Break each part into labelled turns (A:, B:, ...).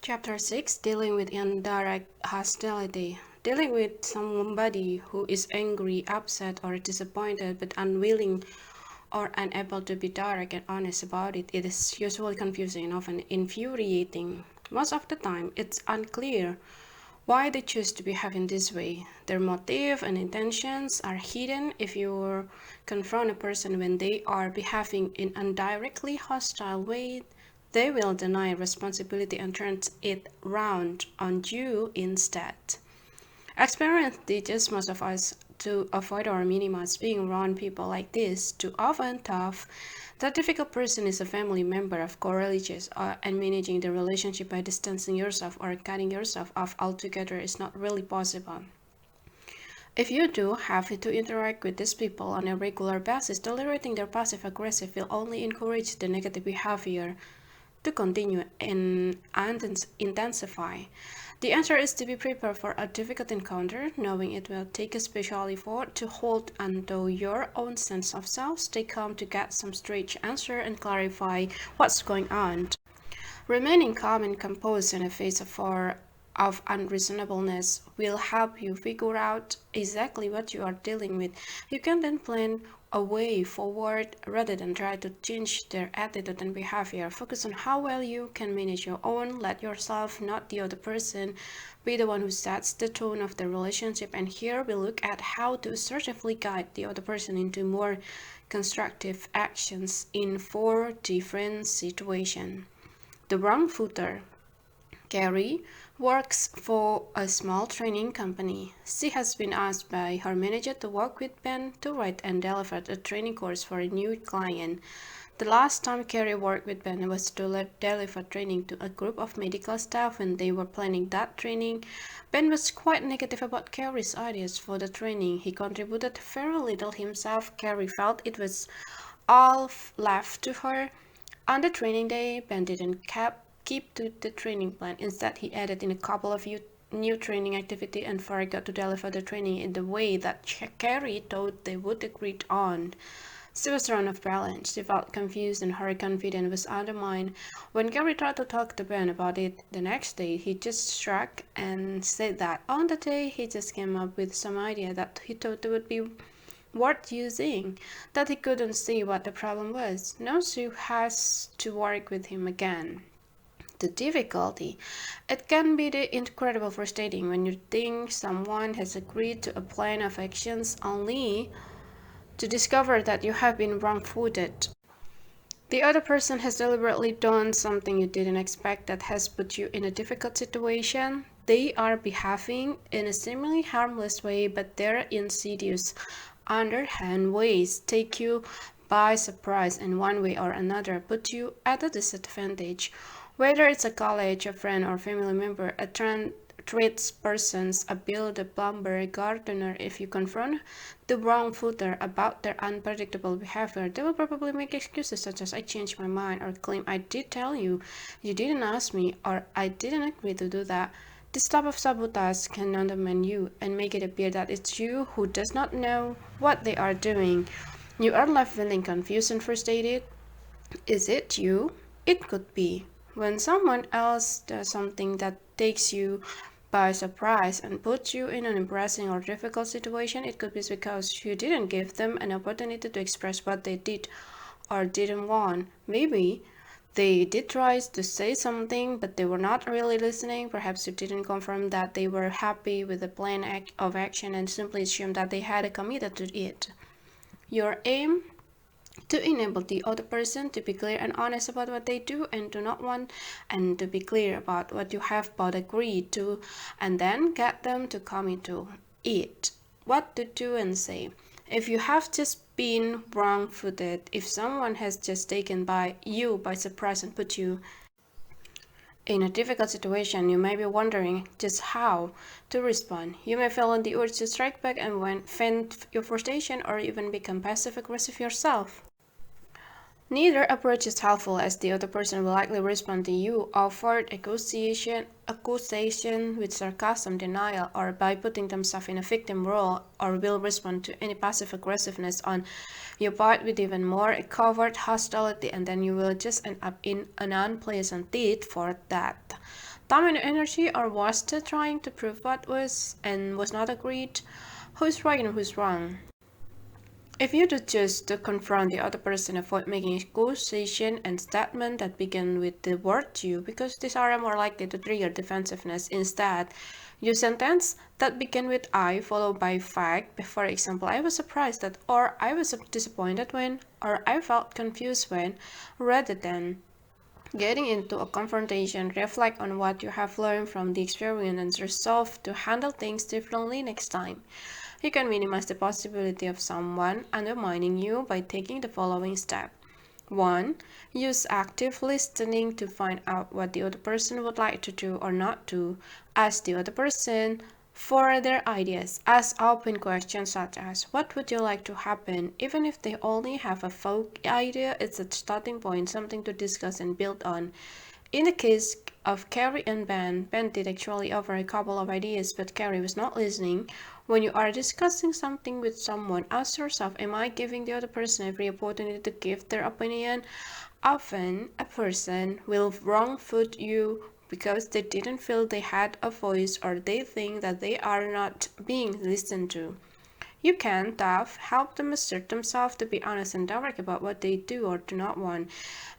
A: Chapter 6, Dealing with Indirect Hostility. Dealing with somebody who is angry, upset, or disappointed but unwilling or unable to be direct and honest about it, it is usually confusing and often infuriating. Most of the time, it's unclear why they choose to behave in this way. Their motive and intentions are hidden. If you confront a person when they are behaving in an indirectly hostile way, they will deny responsibility and turn it round on you instead. Experience teaches most of us to avoid or minimize being around people like this. Too often, tough, the difficult person is a family member of co-religious, and managing the relationship by distancing yourself or cutting yourself off altogether is not really possible. If you do have to interact with these people on a regular basis, tolerating their passive aggressive will only encourage the negative behavior to continue and intensify. The answer is to be prepared for a difficult encounter, knowing it will take a special effort to hold onto your own sense of self, stay calm to get some straight answer and clarify what's going on. Remaining calm and composed in the face of unreasonableness will help you figure out exactly what you are dealing with. You can then plan a way forward rather than try to change their attitude and behavior. Focus on how well you can manage your own. Let yourself, not the other person, be the one who sets the tone of the relationship. And here we look at how to assertively guide the other person into more constructive actions in 4 different situations. The wrong footer. Carrie works for a small training company. She has been asked by her manager to work with Ben to write and deliver a training course for a new client. The last time Carrie worked with Ben was to deliver training to a group of medical staff. When they were planning that training, Ben was quite negative about Carrie's ideas for the training. He contributed very little himself. Carrie felt it was all left to her. On the training day, Ben didn't keep to the training plan. Instead, he added in a couple of new training activity and forgot to deliver the training in the way that Carrie thought they would agree on. She was thrown off balance. She felt confused and her confidence was undermined. When Carrie tried to talk to Ben about it the next day, he just shrugged and said that on the day he just came up with some idea that he thought would be worth using, that he couldn't see what the problem was. Now she has to work with him again. The difficulty. It can be incredibly frustrating when you think someone has agreed to a plan of actions only to discover that you have been wrong-footed. The other person has deliberately done something you didn't expect that has put you in a difficult situation. They are behaving in a seemingly harmless way, but their insidious, underhand ways take you by surprise in one way or another, put you at a disadvantage. Whether it's a colleague, a friend, or family member, a tradespersons, a builder, plumber, gardener, if you confront the wrong footer about their unpredictable behavior, they will probably make excuses such as I changed my mind or claim I did tell you, you didn't ask me, or I didn't agree to do that. This type of sabotage can undermine you and make it appear that it's you who does not know what they are doing. You are left feeling confused and frustrated. Is it you? It could be. When someone else does something that takes you by surprise and puts you in an embarrassing or difficult situation, it could be because you didn't give them an opportunity to express what they did or didn't want. Maybe they did try to say something, but they were not really listening. Perhaps you didn't confirm that they were happy with the plan of action and simply assumed that they had committed to it. Your aim to enable the other person to be clear and honest about what they do and do not want, and to be clear about what you have both agreed to, and then get them to commit to it. What to do and say. If you have just been wrong-footed, if someone has just taken you by surprise and put you in a difficult situation, you may be wondering just how to respond. You may feel the urge to strike back and vent your frustration or even become passive-aggressive yourself. Neither approach is helpful, as the other person will likely respond to you offered accusation with sarcasm, denial, or by putting themselves in a victim role, or will respond to any passive aggressiveness on your part with even more covert hostility, and then you will just end up in an unpleasant tit for that. Time and energy are wasted trying to prove what was and was not agreed, who's right and who's wrong. If you do choose to confront the other person, avoid making accusation and statement that begin with the word you, because these are more likely to trigger defensiveness. Instead, use sentence that begin with I followed by fact. For example, I was surprised that, or I was disappointed when, or I felt confused when, rather than getting into a confrontation. Reflect on what you have learned from the experience and resolve to handle things differently next time. You can minimize the possibility of someone undermining you by taking the following step. 1. Use active listening to find out what the other person would like to do or not do. Ask the other person for their ideas. Ask open questions such as, what would you like to happen? Even if they only have a vague idea, it's a starting point, something to discuss and build on. In the case of Carrie and Ben did actually offer a couple of ideas, but Carrie was not listening. When you are discussing something with someone, ask yourself, am I giving the other person every opportunity to give their opinion? Often, a person will wrong foot you because they didn't feel they had a voice, or they think that they are not being listened to. You can, thus, help them assert themselves to be honest and direct about what they do or do not want.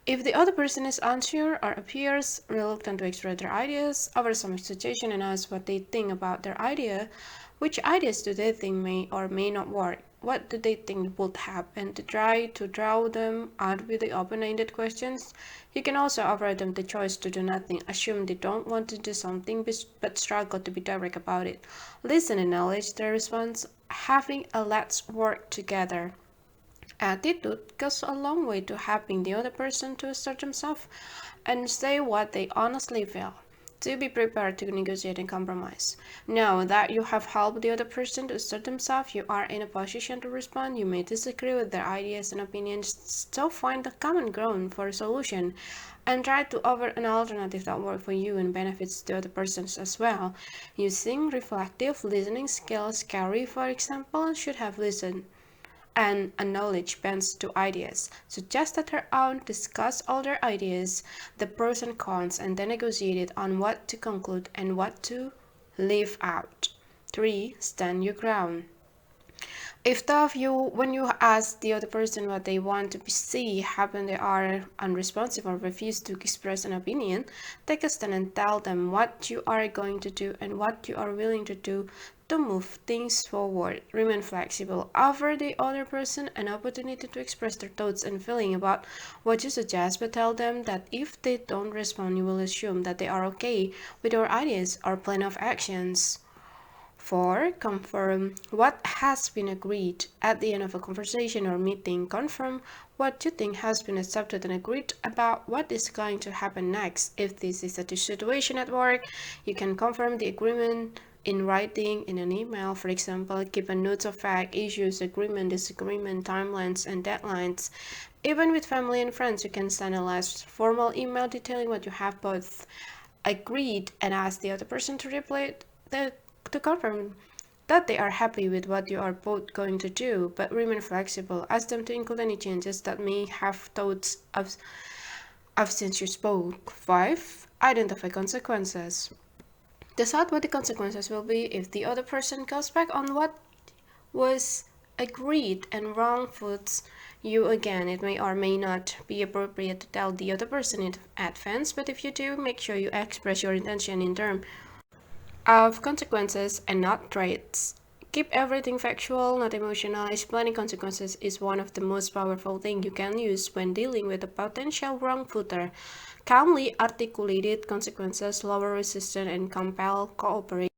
A: If the other person is unsure or appears reluctant to express their ideas, offer some suggestion and ask what they think about their idea. Which ideas do they think may or may not work? What do they think would happen? To try to draw them out with the open-ended questions. You can also offer them the choice to do nothing. Assume they don't want to do something but struggle to be direct about it. Listen and acknowledge their response. Having a let's work together attitude goes a long way to helping the other person to assert themselves and say what they honestly feel. To be prepared to negotiate and compromise. Now that you have helped the other person to assert themselves, you are in a position to respond. You may disagree with their ideas and opinions, still find the common ground for a solution and try to offer an alternative that works for you and benefits the other person as well. Using reflective listening skills, Carrie, for example, should have listened and acknowledge Ben's two ideas, suggested her own, discussed all their ideas, the pros and cons, and then negotiated on what to conclude and what to leave out. 3. Stand your ground. If when you ask the other person what they want to see happen, they are unresponsive or refuse to express an opinion, take a stand and tell them what you are going to do and what you are willing to do to move things forward. Remain flexible. Offer the other person an opportunity to express their thoughts and feelings about what you suggest, but tell them that if they don't respond, you will assume that they are okay with your ideas or plan of actions. 4. Confirm what has been agreed. At the end of a conversation or meeting, confirm what you think has been accepted and agreed about what is going to happen next. If this is a situation at work, you can confirm the agreement in writing in an email. For example, keep a note of fact, issues, agreement, disagreement, timelines, and deadlines. Even with family and friends, you can send a last formal email detailing what you have both agreed and ask the other person to reply to confirm that they are happy with what you are both going to do, but remain flexible. Ask them to include any changes that may have thoughts of since you spoke. 5. Identify consequences. Decide what the consequences will be if the other person goes back on what was agreed and wrong foots you again. It may or may not be appropriate to tell the other person in advance, but if you do, make sure you express your intention in terms of consequences and not threats. Keep everything factual, not emotional. Explaining consequences is one of the most powerful things you can use when dealing with a potential wrong-footer. Calmly articulated consequences lower resistance and compel cooperation.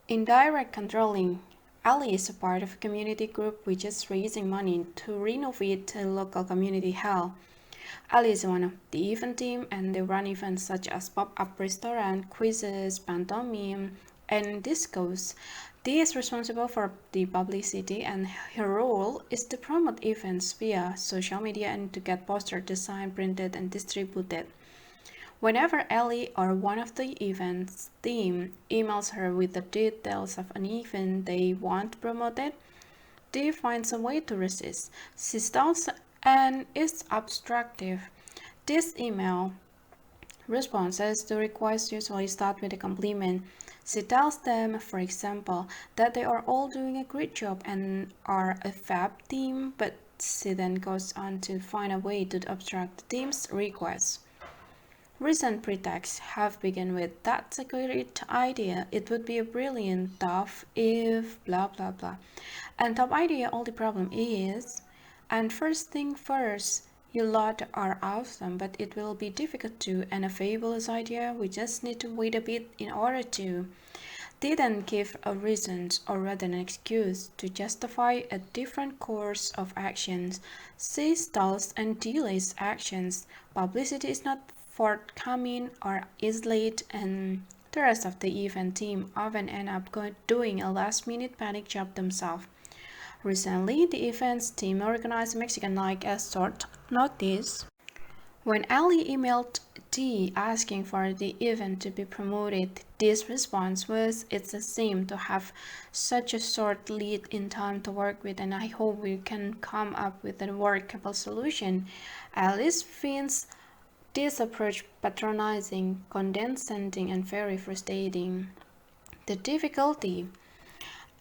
A: Indirect controlling. Ali is a part of a community group which is raising money to renovate a local community hall. Ali is one of the event team, and they run events such as pop-up restaurant, quizzes, pantomime, and discos. D is responsible for the publicity, and her role is to promote events via social media and to get posters designed, printed, and distributed. Whenever Ellie or one of the event's team emails her with the details of an event they want promoted, D finds a way to resist. She stalls and is obstructive. This email responses to requests usually start with a compliment. She tells them, for example, that they are all doing a great job and are a fab team, but she then goes on to find a way to obstruct the team's requests. Recent pretexts have begun with, "That's a great idea. It would be a brilliant tough if blah blah blah." And top idea, all the problem is, and first thing first, you lot are awesome, but it will be difficult to, and a fabulous idea. We just need to wait a bit in order to. They then give a reason, or rather an excuse, to justify a different course of actions. She stalls and delays actions. Publicity is not forthcoming or is late, and the rest of the event team often end up doing a last-minute panic job themselves. Recently, the events team organized a Mexican night as short notice. When Ali emailed T asking for the event to be promoted, T's response was, "It's a shame to have such a short lead in time to work with, and I hope we can come up with a workable solution." Alice finds this approach patronizing, condescending, and very frustrating. The difficulty: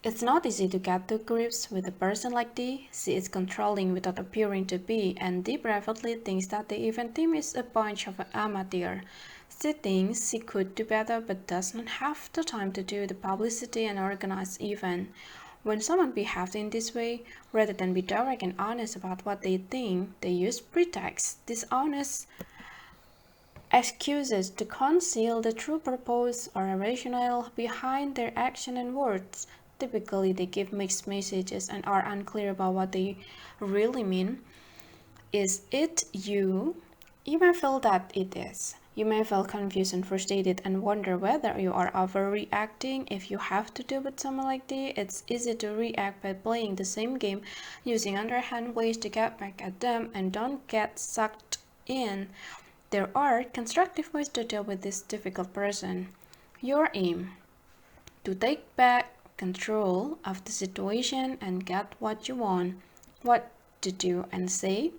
A: it's not easy to get to grips with a person like D. She is controlling without appearing to be, and D privately thinks that the event team is a bunch of amateurs. She thinks she could do better but does not have the time to do the publicity and organize event. When someone behaves in this way, rather than be direct and honest about what they think, they use pretexts, dishonest excuses to conceal the true purpose or rationale behind their action and words. Typically, they give mixed messages and are unclear about what they really mean. Is it you? You may feel that it is. You may feel confused and frustrated and wonder whether you are overreacting. If you have to deal with someone like this, it's easy to react by playing the same game, using underhand ways to get back at them, and don't get sucked in. There are constructive ways to deal with this difficult person. Your aim: to take back control of the situation and get what you want. What to do and say: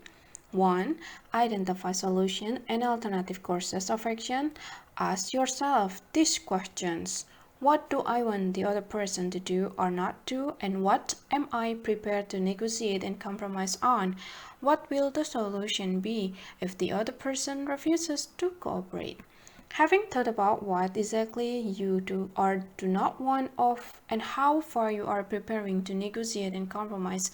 A: 1. Identify solution and alternative courses of action. Ask yourself these questions. What do I want the other person to do or not do, and what am I prepared to negotiate and compromise on? What will the solution be if the other person refuses to cooperate? Having thought about what exactly you do or do not want of and how far you are preparing to negotiate and compromise,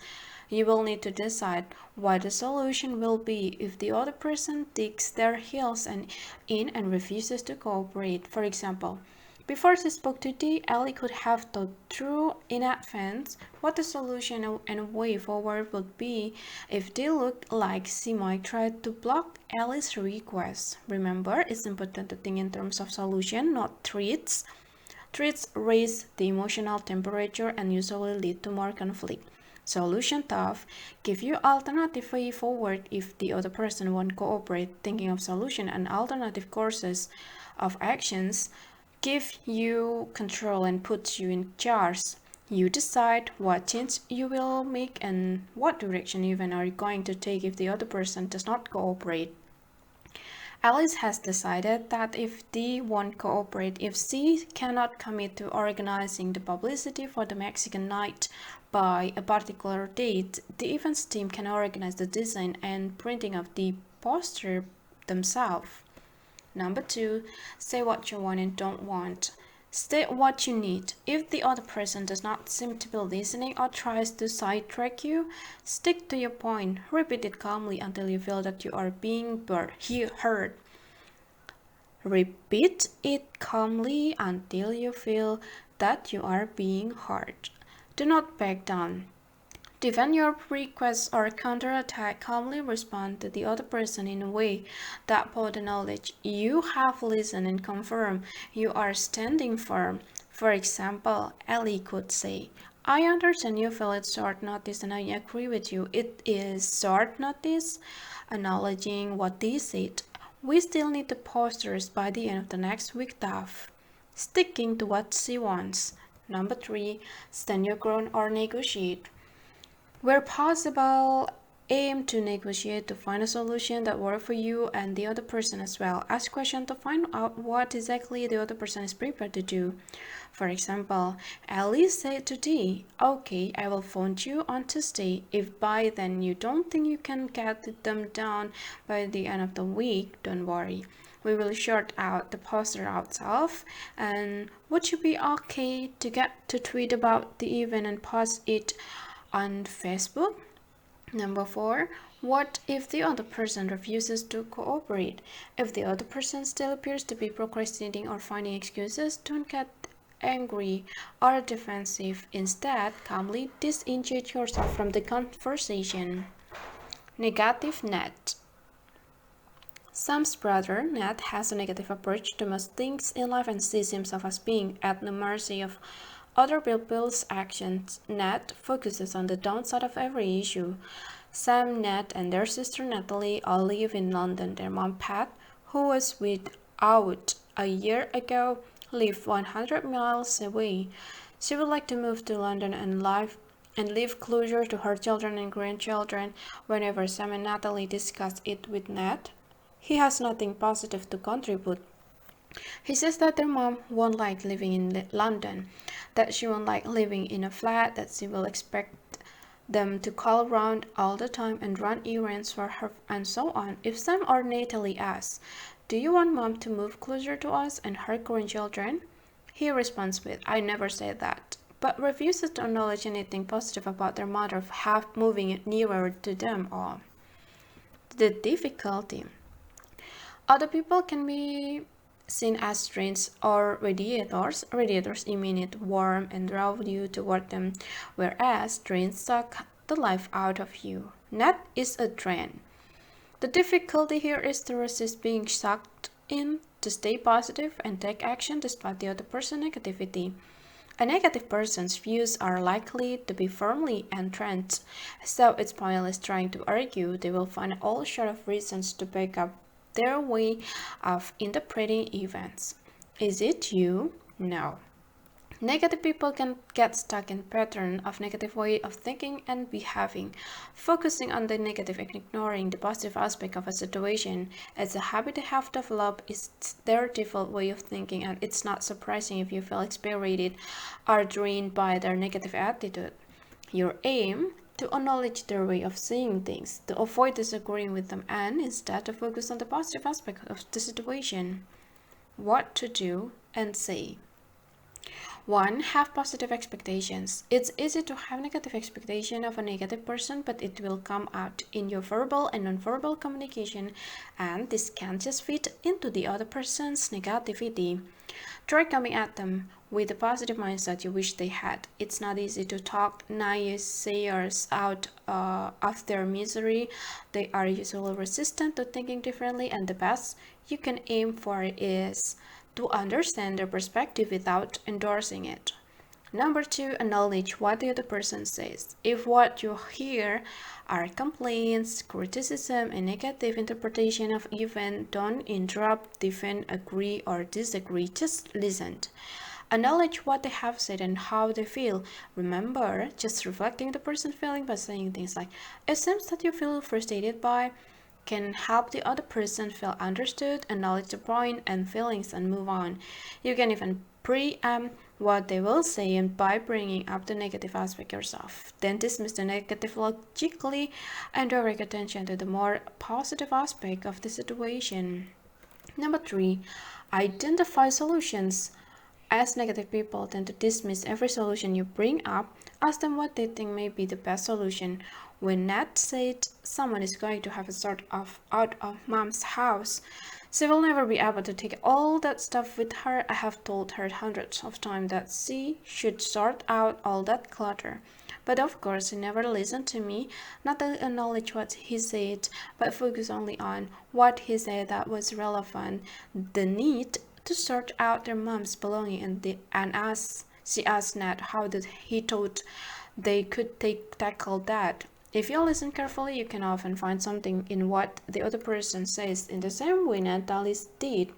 A: you will need to decide what the solution will be if the other person digs their heels and refuses to cooperate. For example, before she spoke to D, Ellie could have thought through in advance what the solution and way forward would be if D looked like she might try to block Ellie's request. Remember, it's important to think in terms of solution, not threats. Threats raise the emotional temperature and usually lead to more conflict. Solution tough give you alternative way forward if the other person won't cooperate. Thinking of solution and alternative courses of actions give you control and puts you in charge. You decide what change you will make and what direction even are you going to take if the other person does not cooperate. Alice has decided that if D won't cooperate, if she cannot commit to organizing the publicity for the Mexican night by a particular date, the events team can organize the design and printing of the poster themselves. Number 2, say what you want and don't want. State what you need. If the other person does not seem to be listening or tries to sidetrack you, stick to your point. Repeat it calmly until you feel that you are being heard. Repeat it calmly until you feel that you are being heard. Do not back down. Defend your request or counterattack. Calmly respond to the other person in a way that both acknowledge you have listened and confirm you are standing firm. For example, Ellie could say, I understand you feel it's short notice and I agree with you. It is short notice, acknowledging what they said. We still need the posters by the end of the next week, Duff. Sticking to what she wants. Number 3, stand your ground or negotiate. Where possible, aim to negotiate to find a solution that works for you and the other person as well. Ask questions to find out what exactly the other person is prepared to do. For example, Ellie said to Dee, okay, I will phone you on Tuesday. If by then you don't think you can get them done by the end of the week, don't worry. We will sort out the poster ourselves. And would you be okay to get to tweet about the event and post it on Facebook? Number 4, what if the other person refuses to cooperate? If the other person still appears to be procrastinating or finding excuses, don't get angry or defensive. Instead, calmly disengage yourself from the conversation. Negative Nat. Sam's brother, Nat, has a negative approach to most things in life and sees himself as being at the mercy of other people's actions. Nat focuses on the downside of every issue. Sam, Nat, and their sister Natalie all live in London. Their mom, Pat, who was without a year ago, lived 100 miles away. She would like to move to London and live closer to her children and grandchildren. Whenever Sam and Natalie discuss it with Nat, he has nothing positive to contribute. He says that their mom won't like living in London, that she won't like living in a flat, that she will expect them to call around all the time and run errands for her and so on. If Sam or Natalie asks, do you want mom to move closer to us and her grandchildren? He responds with, I never said that, but refuses to acknowledge anything positive about their mother moving nearer to them all. The difficulty. Other people can be seen as drains or radiators. Radiators emit warmth and draw you toward them, whereas drains suck the life out of you. Nat is a drain. The difficulty here is to resist being sucked in, to stay positive and take action despite the other person's negativity. A negative person's views are likely to be firmly entrenched, so it's pointless trying to argue. They will find all sorts of reasons to back up their way of interpreting events. Is it you? No. Negative people can get stuck in a pattern of negative way of thinking and behaving, focusing on the negative and ignoring the positive aspect of a situation. It's a habit they have developed. It's their default way of thinking, and it's not surprising if you feel exasperated or drained by their negative attitude. Your aim to acknowledge their way of seeing things, to avoid disagreeing with them, and instead to focus on the positive aspect of the situation. What to do and say. 1. Have positive expectations. It's easy to have negative expectation of a negative person, but it will come out in your verbal and non-verbal communication, and this can just fit into the other person's negativity. Try coming at them with a positive mindset you wish they had. It's not easy to talk naysayers out of their misery. They are usually resistant to thinking differently, and the best you can aim for is to understand their perspective without endorsing it. Number 2, acknowledge what the other person says. If what you hear are complaints, criticism, and negative interpretation of event, don't interrupt, defend, agree, or disagree. Just listen. Acknowledge what they have said and how they feel. Remember, just reflecting the person's feeling by saying things like, it seems that you feel frustrated by, can help the other person feel understood, acknowledge the point and feelings, and move on. You can even preempt what they will say and by bringing up the negative aspect yourself. Then dismiss the negative logically and direct attention to the more positive aspect of the situation. Number 3, identify solutions. As negative people tend to dismiss every solution you bring up, ask them what they think may be the best solution. When Nat said someone is going to have a sort of out of mom's house, she will never be able to take all that stuff with her. I have told her hundreds of times that she should sort out all that clutter. But of course, she never listened to me, not to acknowledge what he said, but focus only on what he said that was relevant, the need to sort out their mom's belongings, she asked Ned how he thought they could tackle that. If you listen carefully, you can often find something in what the other person says in the same way Natalie did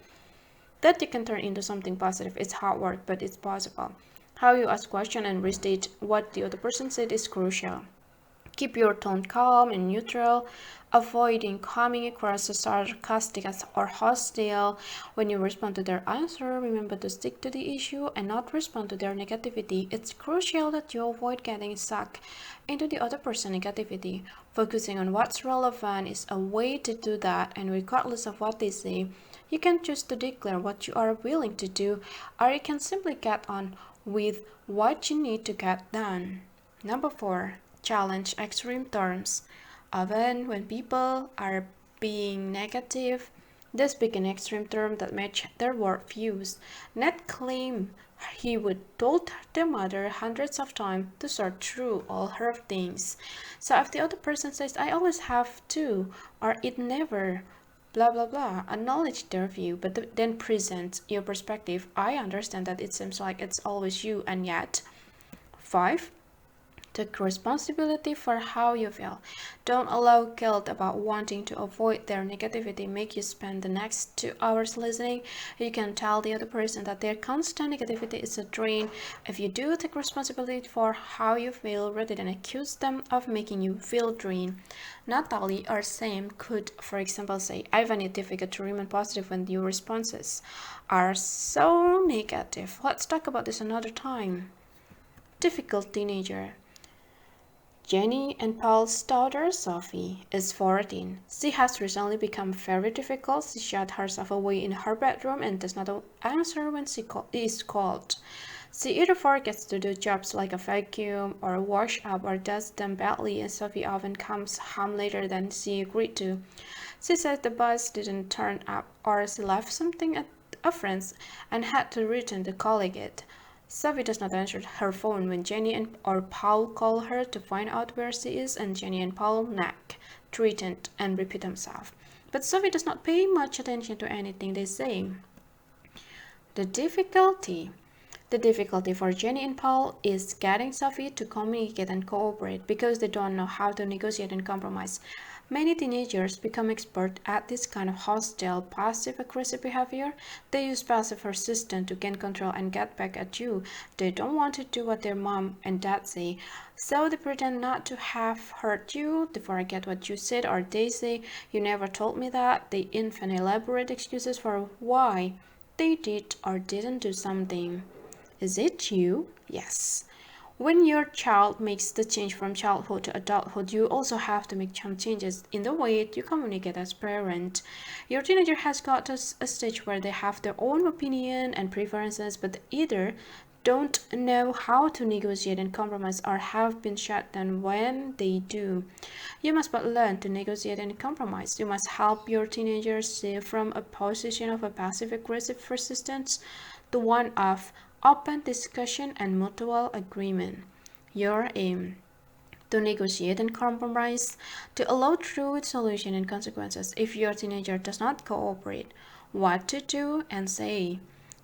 A: that you can turn into something positive. It's hard work, but it's possible. How you ask questions and restate what the other person said is crucial. Keep your tone calm and neutral, avoiding coming across as sarcastic or hostile. When you respond to their answer, remember to stick to the issue and not respond to their negativity. It's crucial that you avoid getting sucked into the other person's negativity. Focusing on what's relevant is a way to do that, and regardless of what they say, you can choose to declare what you are willing to do, or you can simply get on with what you need to get done. Number 4. Challenge extreme terms. Often, when people are being negative, they speak in extreme terms that match their worldviews. Ned claimed he would told their mother hundreds of times to sort through all her things. So if the other person says, I always have to, or it never, blah blah blah, acknowledge their view, but then present your perspective. I understand that it seems like it's always you, and yet. 5. Take responsibility for how you feel. Don't allow guilt about wanting to avoid their negativity make you spend the next 2 hours listening. You can tell the other person that their constant negativity is a drain. If you do, take responsibility for how you feel rather than accuse them of making you feel drained. Natalie or Sam could, for example, say, I find it difficult to remain positive when your responses are so negative. Let's talk about this another time. Difficult teenager. Jenny and Paul's daughter, Sophie, is 14. She has recently become very difficult. She shut herself away in her bedroom and does not answer when she is called. She either forgets to do jobs like a vacuum or wash up or does them badly, and Sophie often comes home later than she agreed to. She says the bus didn't turn up or she left something at a friend's and had to return to collect it. Sophie does not answer her phone when Jenny or Paul call her to find out where she is, and Jenny and Paul nag, threaten, and repeat themselves. But Sophie does not pay much attention to anything they say. The difficulty for Jenny and Paul is getting Sophie to communicate and cooperate because they don't know how to negotiate and compromise. Many teenagers become expert at this kind of hostile, passive-aggressive behavior. They use passive resistance to gain control and get back at you. They don't want to do what their mom and dad say, so they pretend not to have hurt you. They forget what you said, or they say, you never told me that. They invent elaborate excuses for why they did or didn't do something. Is it you? Yes. When your child makes the change from childhood to adulthood, you also have to make some changes in the way you communicate as parent. Your teenager has got to a stage where they have their own opinion and preferences, but either don't know how to negotiate and compromise or have been shut down when they do. You must but learn to negotiate and compromise. You must help your teenager shift from a position of a passive-aggressive resistance to one of open discussion and mutual agreement. Your aim: to negotiate and compromise, to allow true solution and consequences if your teenager does not cooperate. What to do and say.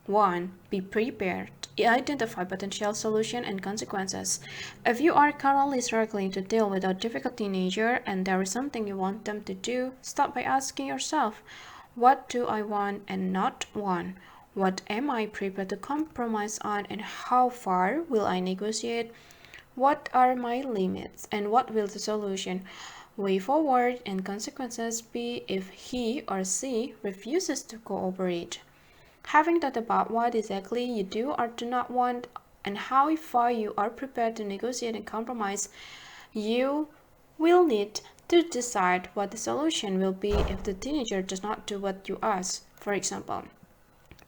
A: 1. Be prepared. Identify potential solution and consequences. If you are currently struggling to deal with a difficult teenager and there is something you want them to do, start by asking yourself, what do I want and not want? What am I prepared to compromise on, and how far will I negotiate? What are my limits, and what will the solution way forward and consequences be if he or she refuses to cooperate? Having thought about what exactly you do or do not want and how far you are prepared to negotiate and compromise, you will need to decide what the solution will be if the teenager does not do what you ask. For example,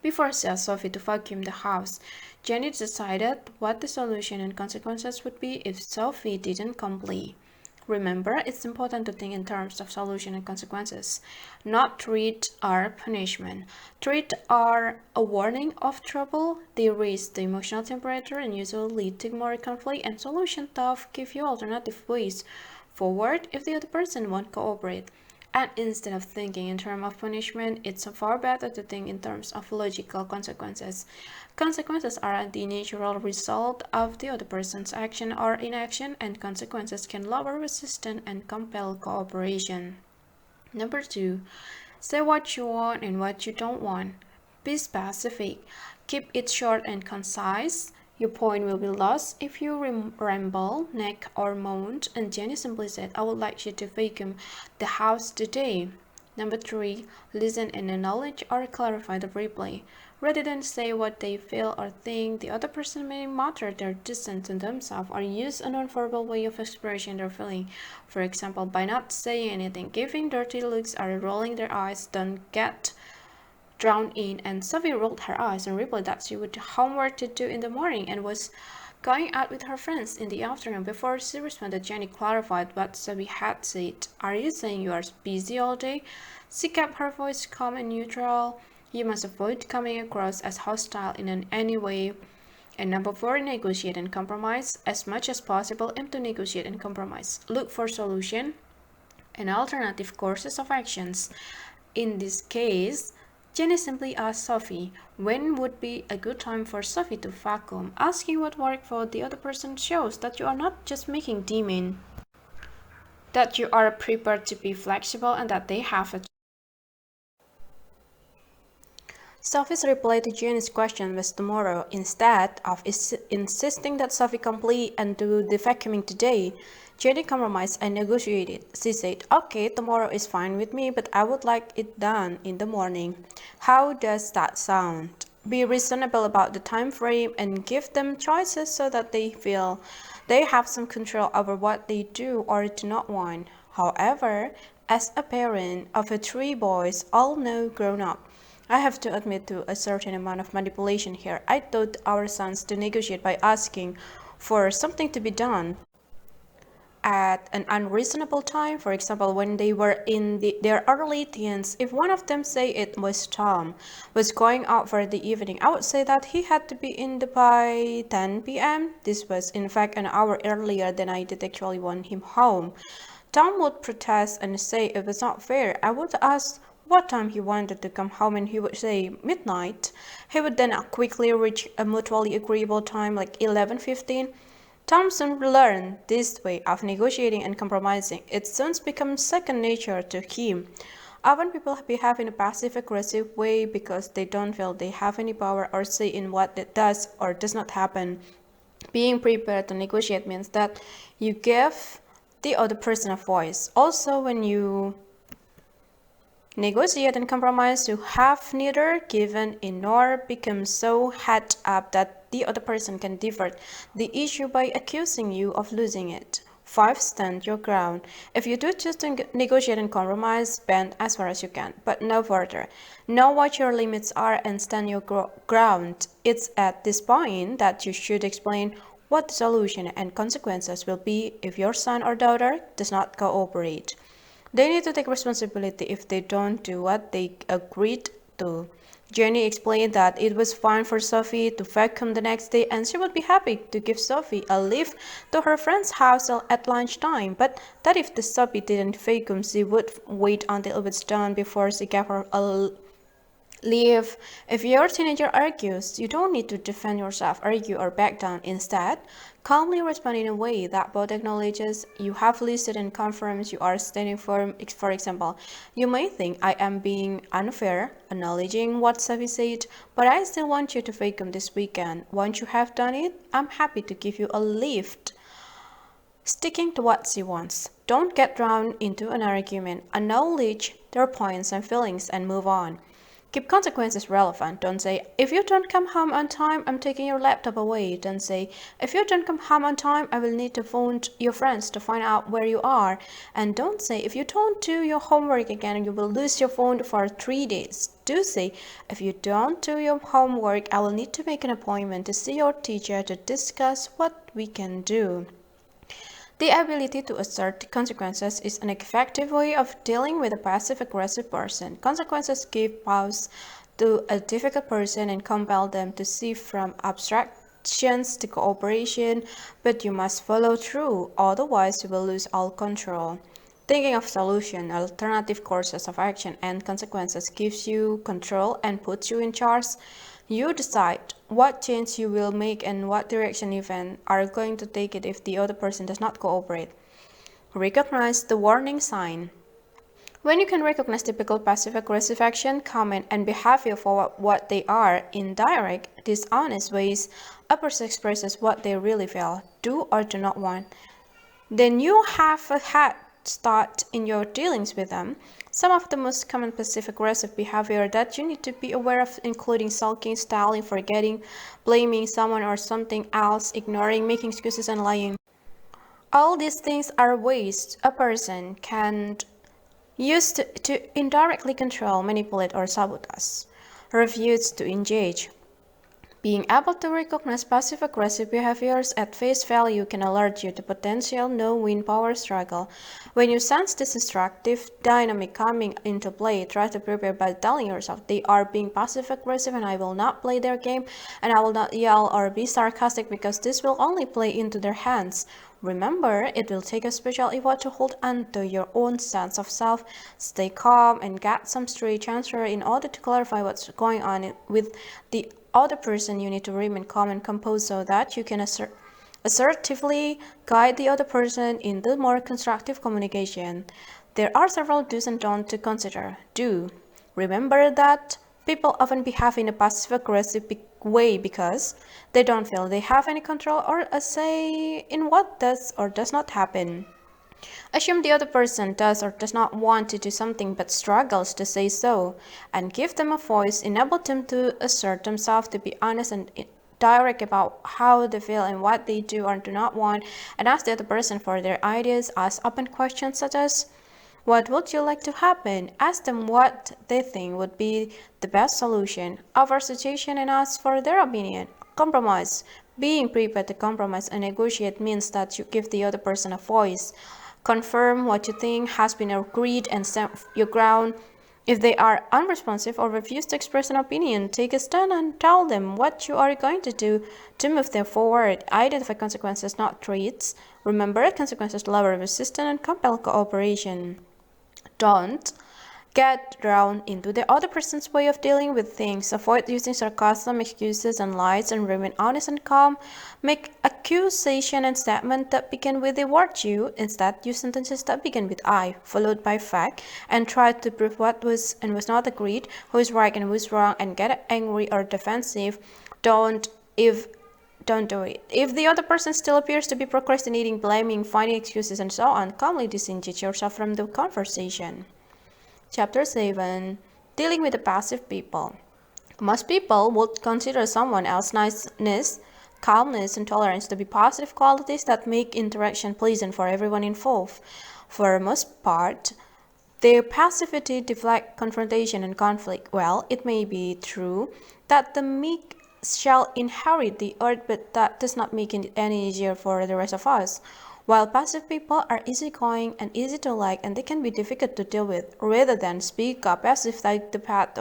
A: before she asked Sophie to vacuum the house, Jenny decided what the solution and consequences would be if Sophie didn't comply. Remember, it's important to think in terms of solution and consequences, not threat or punishment. Threat are a warning of trouble. They raise the emotional temperature and usually lead to more conflict, and solution tough give you alternative ways forward if the other person won't cooperate. And instead of thinking in terms of punishment, it's far better to think in terms of logical consequences. Consequences are the natural result of the other person's action or inaction, and consequences can lower resistance and compel cooperation. Number 2, say what you want and what you don't want. Be specific. Keep it short and concise. Your point will be lost if you ramble, nag, or moan, and Jenny simply said, I would like you to vacuum the house today. Number 3, listen and acknowledge or clarify the reply. Rather than say what they feel or think, the other person may mutter their dissent to themselves or use a non-verbal way of expressing their feeling. For example, by not saying anything, giving dirty looks, or rolling their eyes, don't get drowned in. And Sophie rolled her eyes and replied that she would homework to do in the morning and was going out with her friends in the afternoon. Before she responded, Jenny clarified what Sophie had said. Are you saying you are busy all day? She kept her voice calm and neutral. You must avoid coming across as hostile in any way. And number 4, negotiate and compromise. As much as possible, aim to negotiate and compromise. Look for solution and alternative courses of actions. In this case, Jenny simply asked Sophie when would be a good time for Sophie to vacuum. Asking what worked for the other person shows that you are not just making demand, that you are prepared to be flexible and that they have a Sophie's reply to Jenny's question was tomorrow. Instead of insisting that Sophie complete and do the vacuuming today, Jenny compromised and negotiated. She said, okay, tomorrow is fine with me, but I would like it done in the morning. How does that sound? Be reasonable about the time frame and give them choices so that they feel they have some control over what they do or do not want. However, as a parent of 3 boys, all now grown up, I have to admit to a certain amount of manipulation here. I taught our sons to negotiate by asking for something to be done at an unreasonable time. For example, when they were in their early teens, if one of them, say it was Tom, was going out for the evening, I would say that he had to be in by 10 p.m. This was in fact an hour earlier than I did actually want him home. Tom would protest and say it was not fair. I would ask what time he wanted to come home and he would say midnight. He would then quickly reach a mutually agreeable time like 11:15. Tom soon learned this way of negotiating and compromising. It soon becomes second nature to him. Often people behave in a passive-aggressive way because they don't feel they have any power or say in what it does or does not happen. Being prepared to negotiate means that you give the other person a voice. Also, when you negotiate and compromise, you have neither given in nor become so head up that the other person can divert the issue by accusing you of losing it. 5. Stand your ground. If you do choose to negotiate and compromise, bend as far as you can, but no further. Know what your limits are and stand your ground. It's at this point that you should explain what the solution and consequences will be if your son or daughter does not cooperate. They need to take responsibility if they don't do what they agreed to. Jenny explained that it was fine for Sophie to vacuum the next day and she would be happy to give Sophie a lift to her friend's house at lunchtime, but that if the Sophie didn't vacuum, she would wait until it was done before she gave her a leave. If your teenager argues, you don't need to defend yourself, argue, or back down. Instead, calmly respond in a way that both acknowledges you have listened and confirms you are standing firm. For example, you may think I am being unfair, acknowledging what Savi said, but I still want you to vacuum this weekend. Once you have done it, I'm happy to give you a lift. Sticking to what she wants. Don't get drawn into an argument. Acknowledge their points and feelings and move on. Keep consequences relevant. Don't say, if you don't come home on time, I'm taking your laptop away. Don't say, if you don't come home on time, I will need to phone your friends to find out where you are. And don't say, if you don't do your homework again, you will lose your phone for 3 days. Do say, if you don't do your homework, I will need to make an appointment to see your teacher to discuss what we can do. The ability to assert consequences is an effective way of dealing with a passive-aggressive person. Consequences give pause to a difficult person and compel them to see from abstractions to cooperation, but you must follow through, otherwise you will lose all control. Thinking of solution, alternative courses of action, and consequences gives you control and puts you in charge. You decide what change you will make and what direction you are going to take it if the other person does not cooperate. Recognize the warning sign. When you can recognize typical passive-aggressive action, comment, and behavior for what they are, indirect, dishonest ways a person expresses what they really feel, do or do not want, then you have a head start in your dealings with them. Some of the most common passive-aggressive behavior that you need to be aware of, including sulking, stalling, forgetting, blaming someone or something else, ignoring, making excuses, and lying. All these things are ways a person can use to indirectly control, manipulate, or sabotage. Refuse to engage. Being able to recognize passive-aggressive behaviors at face value can alert you to potential no-win power struggle. When you sense this destructive dynamic coming into play, try to prepare by telling yourself they are being passive-aggressive and I will not play their game, and I will not yell or be sarcastic because this will only play into their hands. Remember, it will take a special effort to hold on to your own sense of self, stay calm, and get some straight answer in order to clarify what's going on with the other person. You need to remain calm and composed so that you can assertively guide the other person in the more constructive communication. There are several do's and don'ts to consider. Do. Remember that people often behave in a passive-aggressive way because they don't feel they have any control or a say in what does or does not happen. Assume the other person does or does not want to do something but struggles to say so, and give them a voice, enable them to assert themselves, to be honest and direct about how they feel and what they do or do not want, and ask the other person for their ideas. Ask open questions such as, what would you like to happen? Ask them what they think would be the best solution. Offer suggestion and ask for their opinion. Compromise. Being prepared to compromise and negotiate means that you give the other person a voice. Confirm what you think has been agreed and stand your ground. If they are unresponsive or refuse to express an opinion, take a stand and tell them what you are going to do to move them forward. Identify consequences, not threats. Remember, consequences lower resistance and compel cooperation. Don't get drawn into the other person's way of dealing with things. Avoid using sarcasm, excuses, and lies, and remain honest and calm. Make accusation and statement that begin with the word you. Instead, use sentences that begin with I, followed by fact, and try to prove what was and was not agreed, who is right and who is wrong, and get angry or defensive. Don't do it. If the other person still appears to be procrastinating, blaming, finding excuses, and so on, calmly disengage yourself from the conversation. Chapter 7. Dealing with the passive people. Most people would consider someone else's niceness, calmness, and tolerance to be positive qualities that make interaction pleasant for everyone involved. For the most part, their passivity deflects confrontation and conflict. Well, it may be true that the meek shall inherit the earth, but that does not make it any easier for the rest of us. While passive people are easygoing and easy to like, and they can be difficult to deal with, rather than speak up as if they the path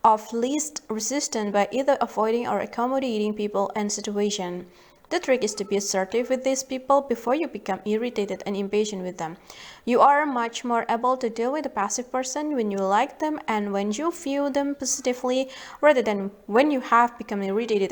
A: of least resistance by either avoiding or accommodating people and situation. The trick is to be assertive with these people before you become irritated and impatient with them. You are much more able to deal with a passive person when you like them and when you view them positively rather than when you have become irritated.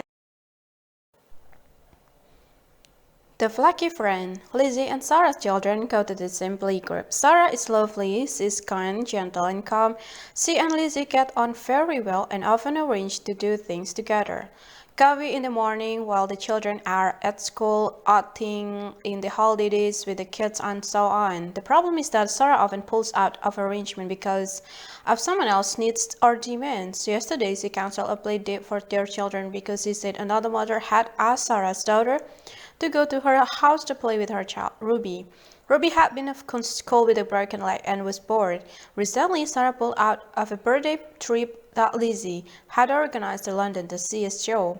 A: The flaky friend. Lizzie and Sarah's children go to the same playgroup. Sarah is lovely, she's kind, gentle, and calm. She and Lizzie get on very well and often arrange to do things together. Coffee in the morning while the children are at school, outing in the holidays with the kids, and so on. The problem is that Sarah often pulls out of arrangement because of someone else's needs or demands. Yesterday, she canceled a play date for their children because she said another mother had asked Sarah's daughter to go to her house to play with her child, Ruby. Ruby had been off school with a broken leg and was bored. Recently, Sarah pulled out of a birthday trip that Lizzie had organized to London to see a show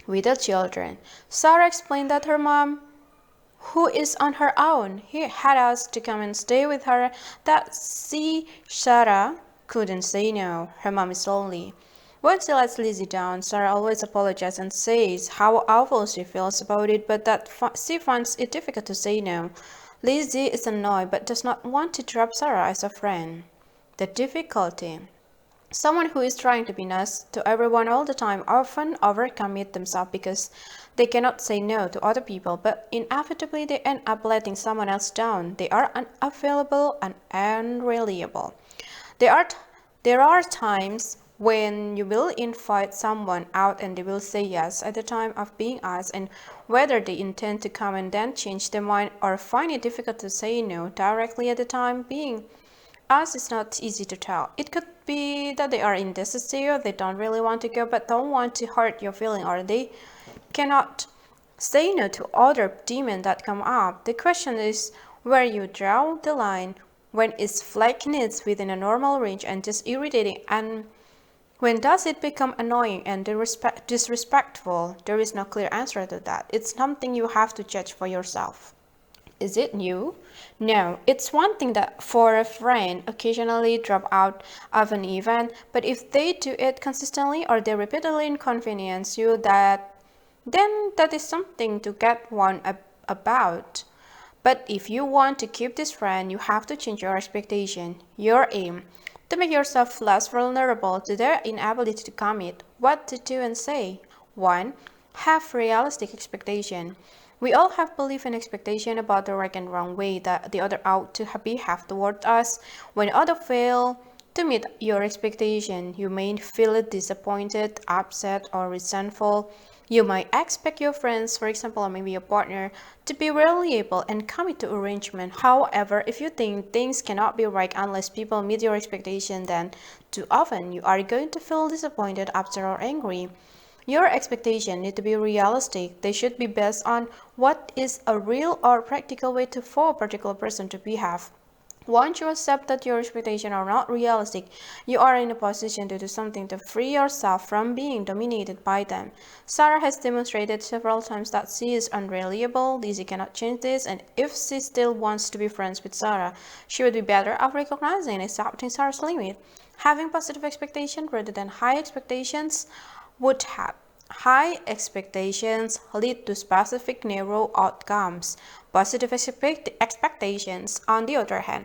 A: with the children. Sarah explained that her mom, who is on her own, had asked to come and stay with her, that Sarah couldn't say no. Her mom is lonely. When she lets Lizzie down, Sarah always apologizes and says how awful she feels about it, but that she finds it difficult to say no. Lizzie is annoyed but does not want to drop Sarah as a friend. The difficulty. Someone who is trying to be nice to everyone all the time often overcommit themselves because they cannot say no to other people, but inevitably they end up letting someone else down. They are unavailable and unreliable. There are times when you will invite someone out and they will say yes at the time of being asked, and whether they intend to come and then change their mind or find it difficult to say no directly at the time being asked is not easy to tell. It could be that they are indecisive, they don't really want to go but don't want to hurt your feeling, or they cannot say no to other demands that come up. The question is where you draw the line, when is flakiness within a normal range and just irritating, and when does it become annoying and disrespectful? There is no clear answer to that. It's something you have to judge for yourself. Is it new? No, it's one thing that for a friend occasionally drop out of an event, but if they do it consistently or they repeatedly inconvenience you, then that is something to get one about. But if you want to keep this friend, you have to change your expectation, your aim, to make yourself less vulnerable to their inability to commit, what to do and say. 1. Have realistic expectation. We all have belief and expectation about the right and wrong way that the other ought to behave toward us. When others fail to meet your expectation, you may feel disappointed, upset, or resentful. You might expect your friends, for example, or maybe your partner, to be reliable and commit to arrangement. However, if you think things cannot be right unless people meet your expectation, then too often you are going to feel disappointed, upset, or angry. Your expectations need to be realistic. They should be based on what is a real or practical way for a particular person to behave. Once you accept that your expectations are not realistic, you are in a position to do something to free yourself from being dominated by them. Sarah has demonstrated several times that she is unreliable. Lizzie cannot change this, and if she still wants to be friends with Sarah, she would be better off recognizing and accepting Sarah's limit. Having positive expectations rather than high expectations would have. High expectations lead to specific narrow outcomes. Positive expectations, on the other hand,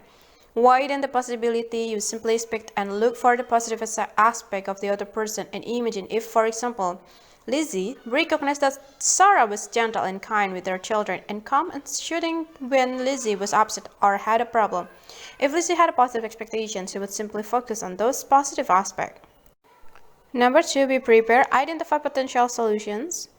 A: widen the possibility. You simply expect and look for the positive aspect of the other person and imagine if, for example, Lizzie recognized that Sarah was gentle and kind with her children and calm and soothing when Lizzie was upset or had a problem. If Lizzie had a positive expectation, she would simply focus on those positive aspects. Number 2, be prepared. Identify potential solutions.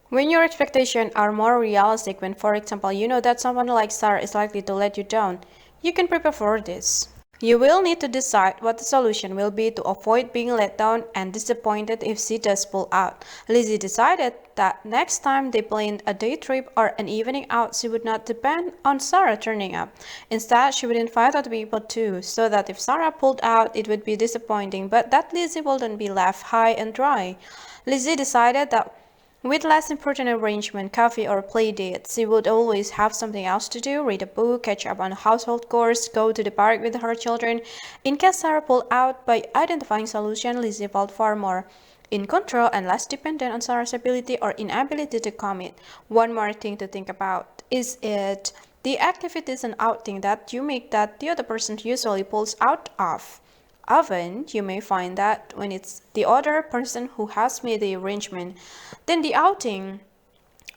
A: When your expectations are more realistic, when, for example, you know that someone like Sarah is likely to let you down, you can prepare for this. You will need to decide what the solution will be to avoid being let down and disappointed if she does pull out. Lizzie decided that next time they planned a day trip or an evening out, she would not depend on Sarah turning up. Instead, she would invite other people too, so that if Sarah pulled out, it would be disappointing, but that Lizzie wouldn't be left high and dry. Lizzie decided that with less important arrangement, coffee or play dates, she would always have something else to do, read a book, catch up on household chores, go to the park with her children. In case Sarah pulled out, by identifying solution, Lizzie felt far more in control and less dependent on Sarah's ability or inability to commit. One more thing to think about is it the activities and outing that you make that the other person usually pulls out of. Often, you may find that when it's the other person who has made the arrangement, then the outing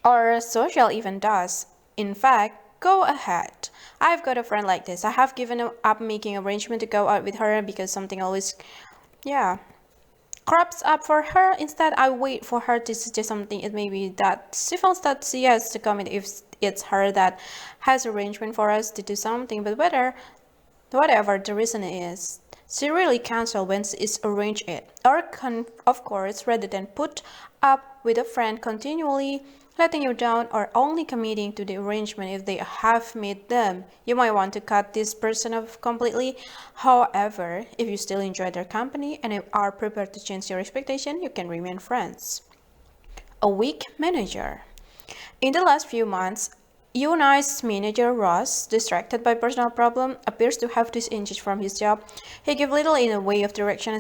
A: or social event does. In fact, go ahead. I've got a friend like this. I have given up making arrangement to go out with her because something always, crops up for her. Instead, I wait for her to suggest something. It may be that she feels that she has to commit if it's her that has arrangement for us to do something, but whatever the reason is, she really cancel when it's arranged it. Or of course, rather than put up with a friend continually letting you down or only committing to the arrangement if they have made them, you might want to cut this person off completely. However, if you still enjoy their company and are prepared to change your expectation, you can remain friends. A weak manager. In the last few months, Uni's manager Ross, distracted by personal problem, appears to have disengaged from his job. He gave little in the way of direction.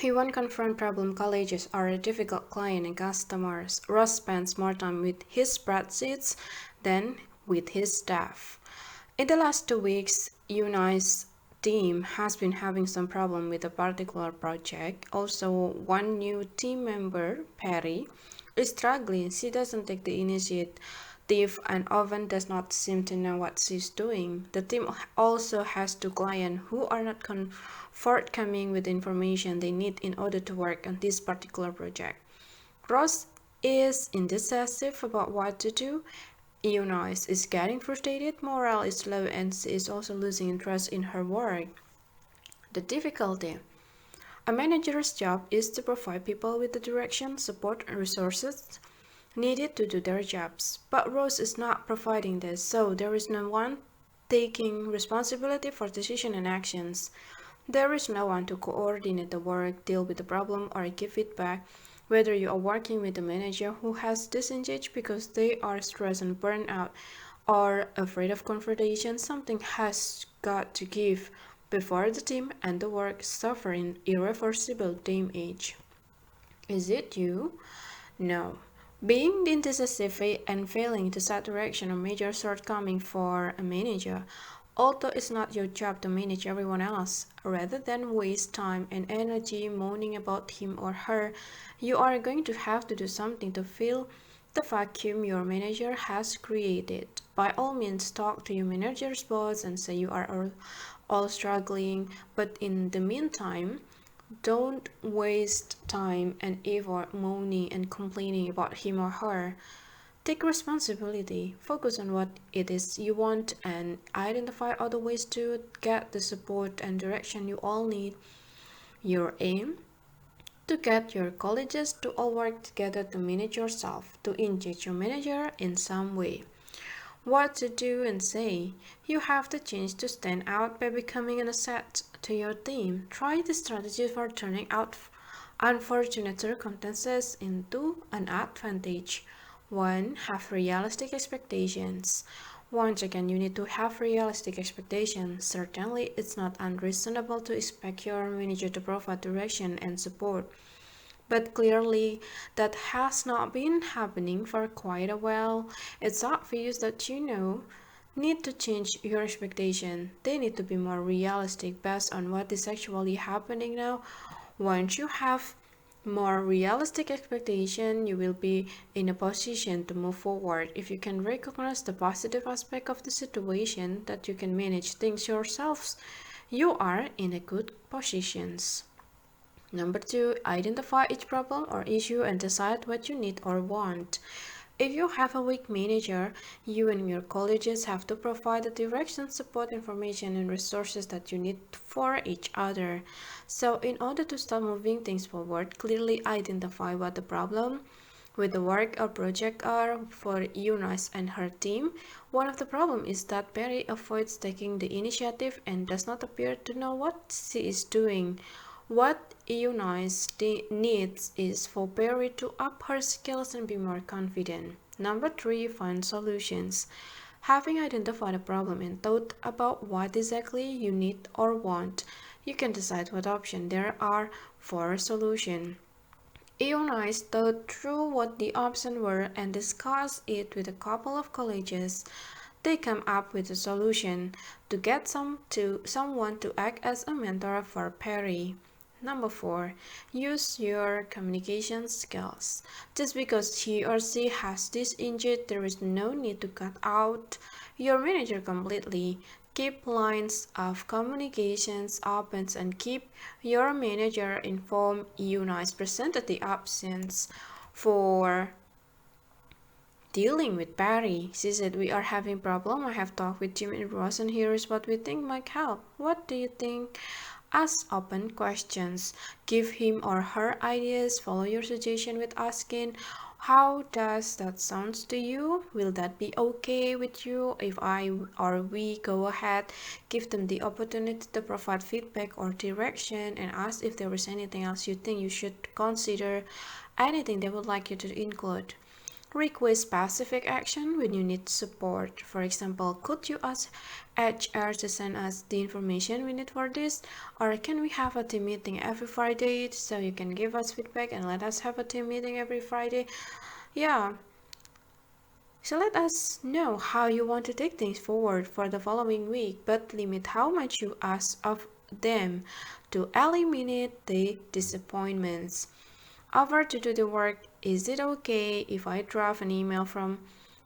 A: He won't confront problem colleges or a difficult client and customers. Ross spends more time with his spreadsheets than with his staff. In the last 2 weeks, Eunice's team has been having some problem with a particular project. Also, one new team member, Perry, is struggling. She doesn't take the initiative and often does not seem to know what she's doing. The team also has two clients who are not forthcoming with the information they need in order to work on this particular project. Ross is indecisive about what to do. Eunice is getting frustrated, morale is low, and she is also losing interest in her work. The difficulty. A manager's job is to provide people with the direction, support, and resources needed to do their jobs. But Rose is not providing this, so there is no one taking responsibility for decision and actions. There is no one to coordinate the work, deal with the problem, or give feedback. Whether you are working with a manager who has disengaged because they are stressed and burned out or afraid of confrontation, something has got to give before the team and the work suffer irreversible damage. Is it you? No. Being indecisive and failing to set direction a major shortcoming for a manager. Although it's not your job to manage everyone else, rather than waste time and energy moaning about him or her, you are going to have to do something to fill the vacuum your manager has created. By all means, talk to your manager's boss and say you are all struggling, but in the meantime, don't waste time and effort moaning and complaining about him or her. Take responsibility, focus on what it is you want, and identify other ways to get the support and direction you all need. Your aim? To get your colleagues to all work together to manage yourself, to engage your manager in some way. What to do and say? You have the chance to stand out by becoming an asset to your team. Try the strategy for turning out unfortunate circumstances into an advantage. 1. Have realistic expectations. Once again, you need to have realistic expectations. Certainly, it's not unreasonable to expect your manager to provide direction and support. But clearly, that has not been happening for quite a while. It's obvious that need to change your expectation. They need to be more realistic based on what is actually happening now. Once you have more realistic expectation, you will be in a position to move forward. If you can recognize the positive aspect of the situation, that you can manage things yourselves, you are in a good positions. Number 2, identify each problem or issue and decide what you need or want. If you have a weak manager, you and your colleagues have to provide the direction, support, information, and resources that you need for each other. So, in order to start moving things forward, clearly identify what the problem with the work or project are for Eunice and her team. One of the problems is that Perry avoids taking the initiative and does not appear to know what she is doing. What Eunice needs is for Perry to up her skills and be more confident. Number 3, find solutions. Having identified a problem and thought about what exactly you need or want, you can decide what options there are for a solution. Eunice thought through what the options were and discussed it with a couple of colleagues. They came up with a solution to get someone to act as a mentor for Perry. Number 4, use your communication skills. Just because he or she has this injury, there is no need to cut out your manager completely. Keep lines of communications open and keep your manager informed. Eunice presented the options for dealing with Barry. She said, "We are having problem. I have talked with Jim and Ross and here is what we think might help. What do you think?" Ask open questions. Give him or her ideas. Follow your suggestion with asking, "How does that sound to you? Will that be okay with you if I or we go ahead?" Give them the opportunity to provide feedback or direction and ask if there is anything else you think you should consider, anything they would like you to include. Request specific action when you need support. For example, could you ask HR to send us the information we need for this? Or can we have a team meeting every Friday so you can give us feedback and let us have a team meeting every Friday? Yeah. So let us know how you want to take things forward for the following week, but limit how much you ask of them to eliminate the disappointments. Offer to do the work. Is it okay if I draft an email from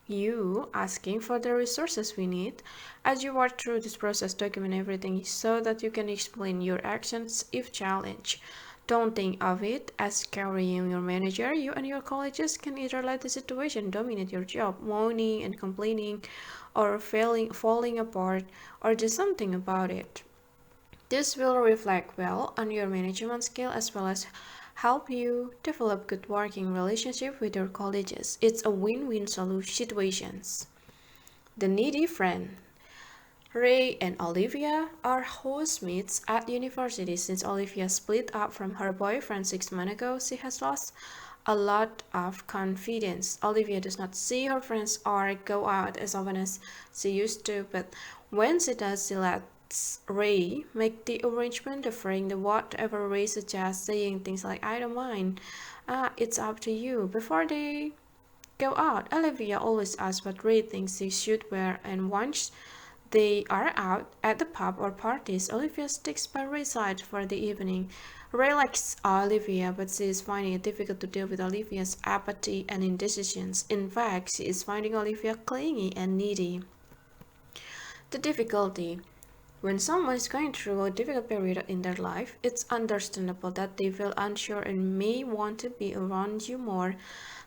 A: you asking for the resources we need? As you work through this process, document everything so that you can explain your actions if challenged. Don't think of it as carrying your manager. You and your colleagues can either let the situation dominate your job, moaning and complaining, or falling apart, or do something about it. This will reflect well on your management skill as well as help you develop good working relationship with your colleagues. It's a win-win situations. The needy friend. Ray and Olivia are housemates at university. Since Olivia split up from her boyfriend 6 months ago, she has lost a lot of confidence. Olivia does not see her friends or go out as often as she used to, but when she does, she lets Ray make the arrangement, deferring to whatever Ray suggests, saying things like, I don't mind, it's up to you. Before they go out, Olivia always asks what Ray thinks she should wear, and once they are out at the pub or parties, Olivia sticks by Ray's side for the evening. Ray likes Olivia, but she is finding it difficult to deal with Olivia's apathy and indecisions. In fact, she is finding Olivia clingy and needy. The difficulty. When someone is going through a difficult period in their life, it's understandable that they feel unsure and may want to be around you more.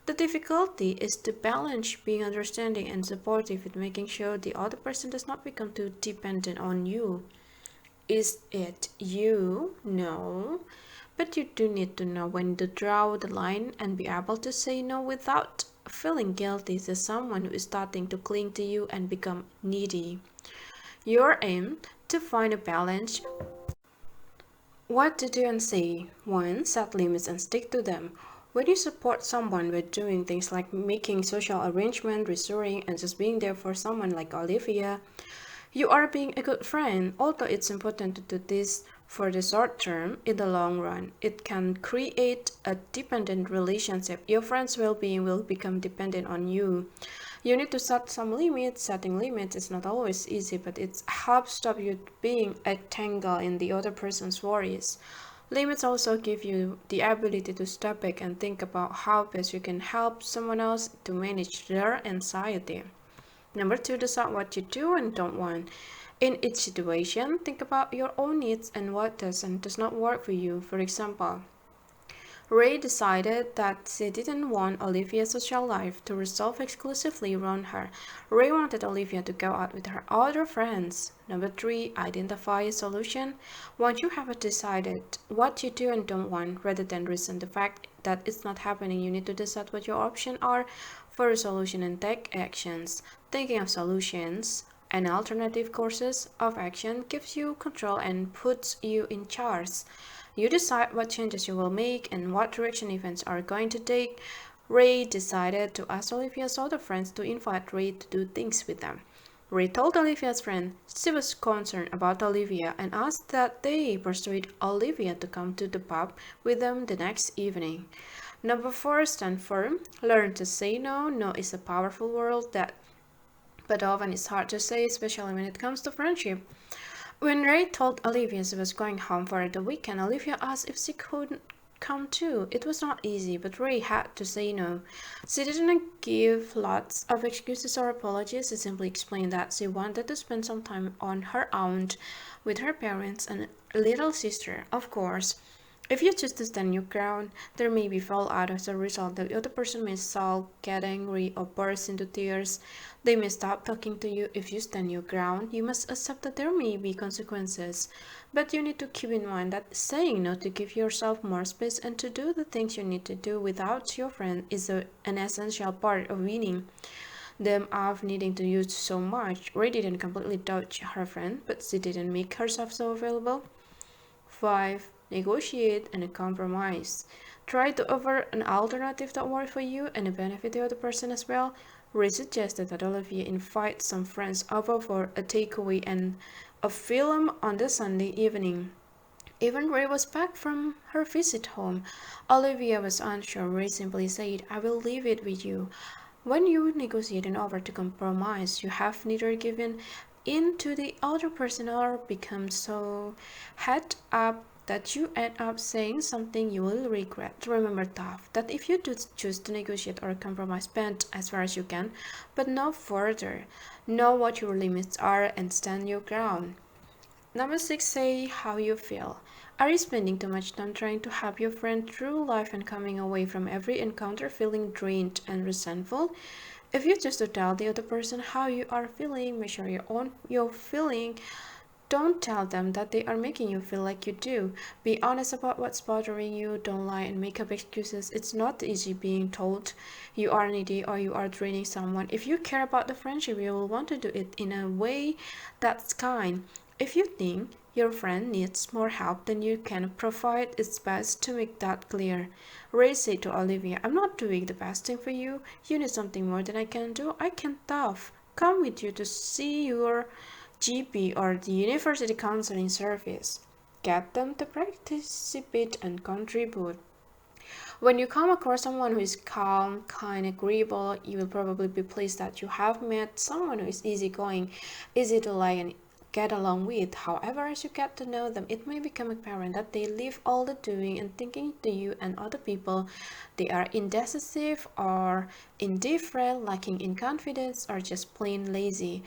A: The difficulty is to balance being understanding and supportive with making sure the other person does not become too dependent on you. Is it you? No. But you do need to know when to draw the line and be able to say no without feeling guilty to someone who is starting to cling to you and become needy. Your aim to find a balance. What to do and say. 1. Set limits and stick to them. When you support someone with doing things like making social arrangements, restoring, and just being there for someone like Olivia, you are being a good friend. Although it's important to do this for the short term, in the long run, it can create a dependent relationship. Your friend's well-being will become dependent on you. You need to set some limits. Setting limits is not always easy, but it helps stop you being entangled in the other person's worries. Limits also give you the ability to step back and think about how best you can help someone else to manage their anxiety. Number 2, decide what you do and don't want. In each situation, think about your own needs and what does and does not work for you. For example, Ray decided that she didn't want Olivia's social life to resolve exclusively around her. Ray wanted Olivia to go out with her other friends. Number 3, identify a solution. Once you have decided what you do and don't want, rather than resent the fact that it's not happening, you need to decide what your options are for a solution and take actions. Thinking of solutions and alternative courses of action gives you control and puts you in charge. You decide what changes you will make and what direction events are going to take. Ray decided to ask Olivia's other friends to invite Ray to do things with them. Ray told Olivia's friend she was concerned about Olivia and asked that they persuade Olivia to come to the pub with them the next evening. Number 4, stand firm. Learn to say no. No is a powerful word but often it's hard to say, especially when it comes to friendship. When Ray told Olivia she was going home for the weekend, Olivia asked if she could come too. It was not easy, but Ray had to say no. She didn't give lots of excuses or apologies. She simply explained that she wanted to spend some time on her own with her parents and little sister. Of course, if you choose to stand your ground, there may be fallout as a result. The other person may sulk, get angry, or burst into tears. They may stop talking to you if you stand your ground. You must accept that there may be consequences. But you need to keep in mind that saying no to give yourself more space and to do the things you need to do without your friend is an essential part of winning them of needing to use so much. Ray didn't completely dodge her friend, but she didn't make herself so available. 5. Negotiate and compromise. Try to offer an alternative that works for you and benefit the other person as well. Ray suggested that Olivia invite some friends over for a takeaway and a film on the Sunday evening. Even Ray was back from her visit home. Olivia was unsure. Ray simply said, I will leave it with you. When you negotiate an offer to compromise, you have neither given in to the other person or become so head up that you end up saying something you will regret. Remember, tough, that if you do choose to negotiate or compromise, bend as far as you can, but no further. Know what your limits are and stand your ground. Number 6, say how you feel. Are you spending too much time trying to help your friend through life and coming away from every encounter feeling drained and resentful? If you choose to tell the other person how you are feeling, measure your feeling. Don't tell them that they are making you feel like you do. Be honest about what's bothering you. Don't lie and make up excuses. It's not easy being told you are needy or you are draining someone. If you care about the friendship, you will want to do it in a way that's kind. If you think your friend needs more help than you can provide, it's best to make that clear. Ray said to Olivia, I'm not doing the best thing for you. You need something more than I can do. I can't tough. Come with you to see your GP or the University Counseling Service. Get them to participate and contribute. When you come across someone who is calm, kind, agreeable, you will probably be pleased that you have met someone who is easygoing, easy to like and get along with. However, as you get to know them, it may become apparent that they leave all the doing and thinking to you and other people. They are indecisive or indifferent, lacking in confidence, or just plain lazy.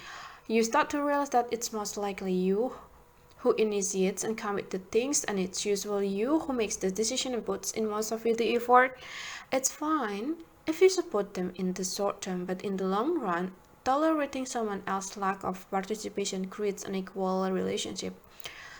A: You start to realize that it's most likely you who initiates and commits the things, and it's usually you who makes the decision and puts in most of the effort. It's fine if you support them in the short term, but in the long run, tolerating someone else's lack of participation creates an equal relationship.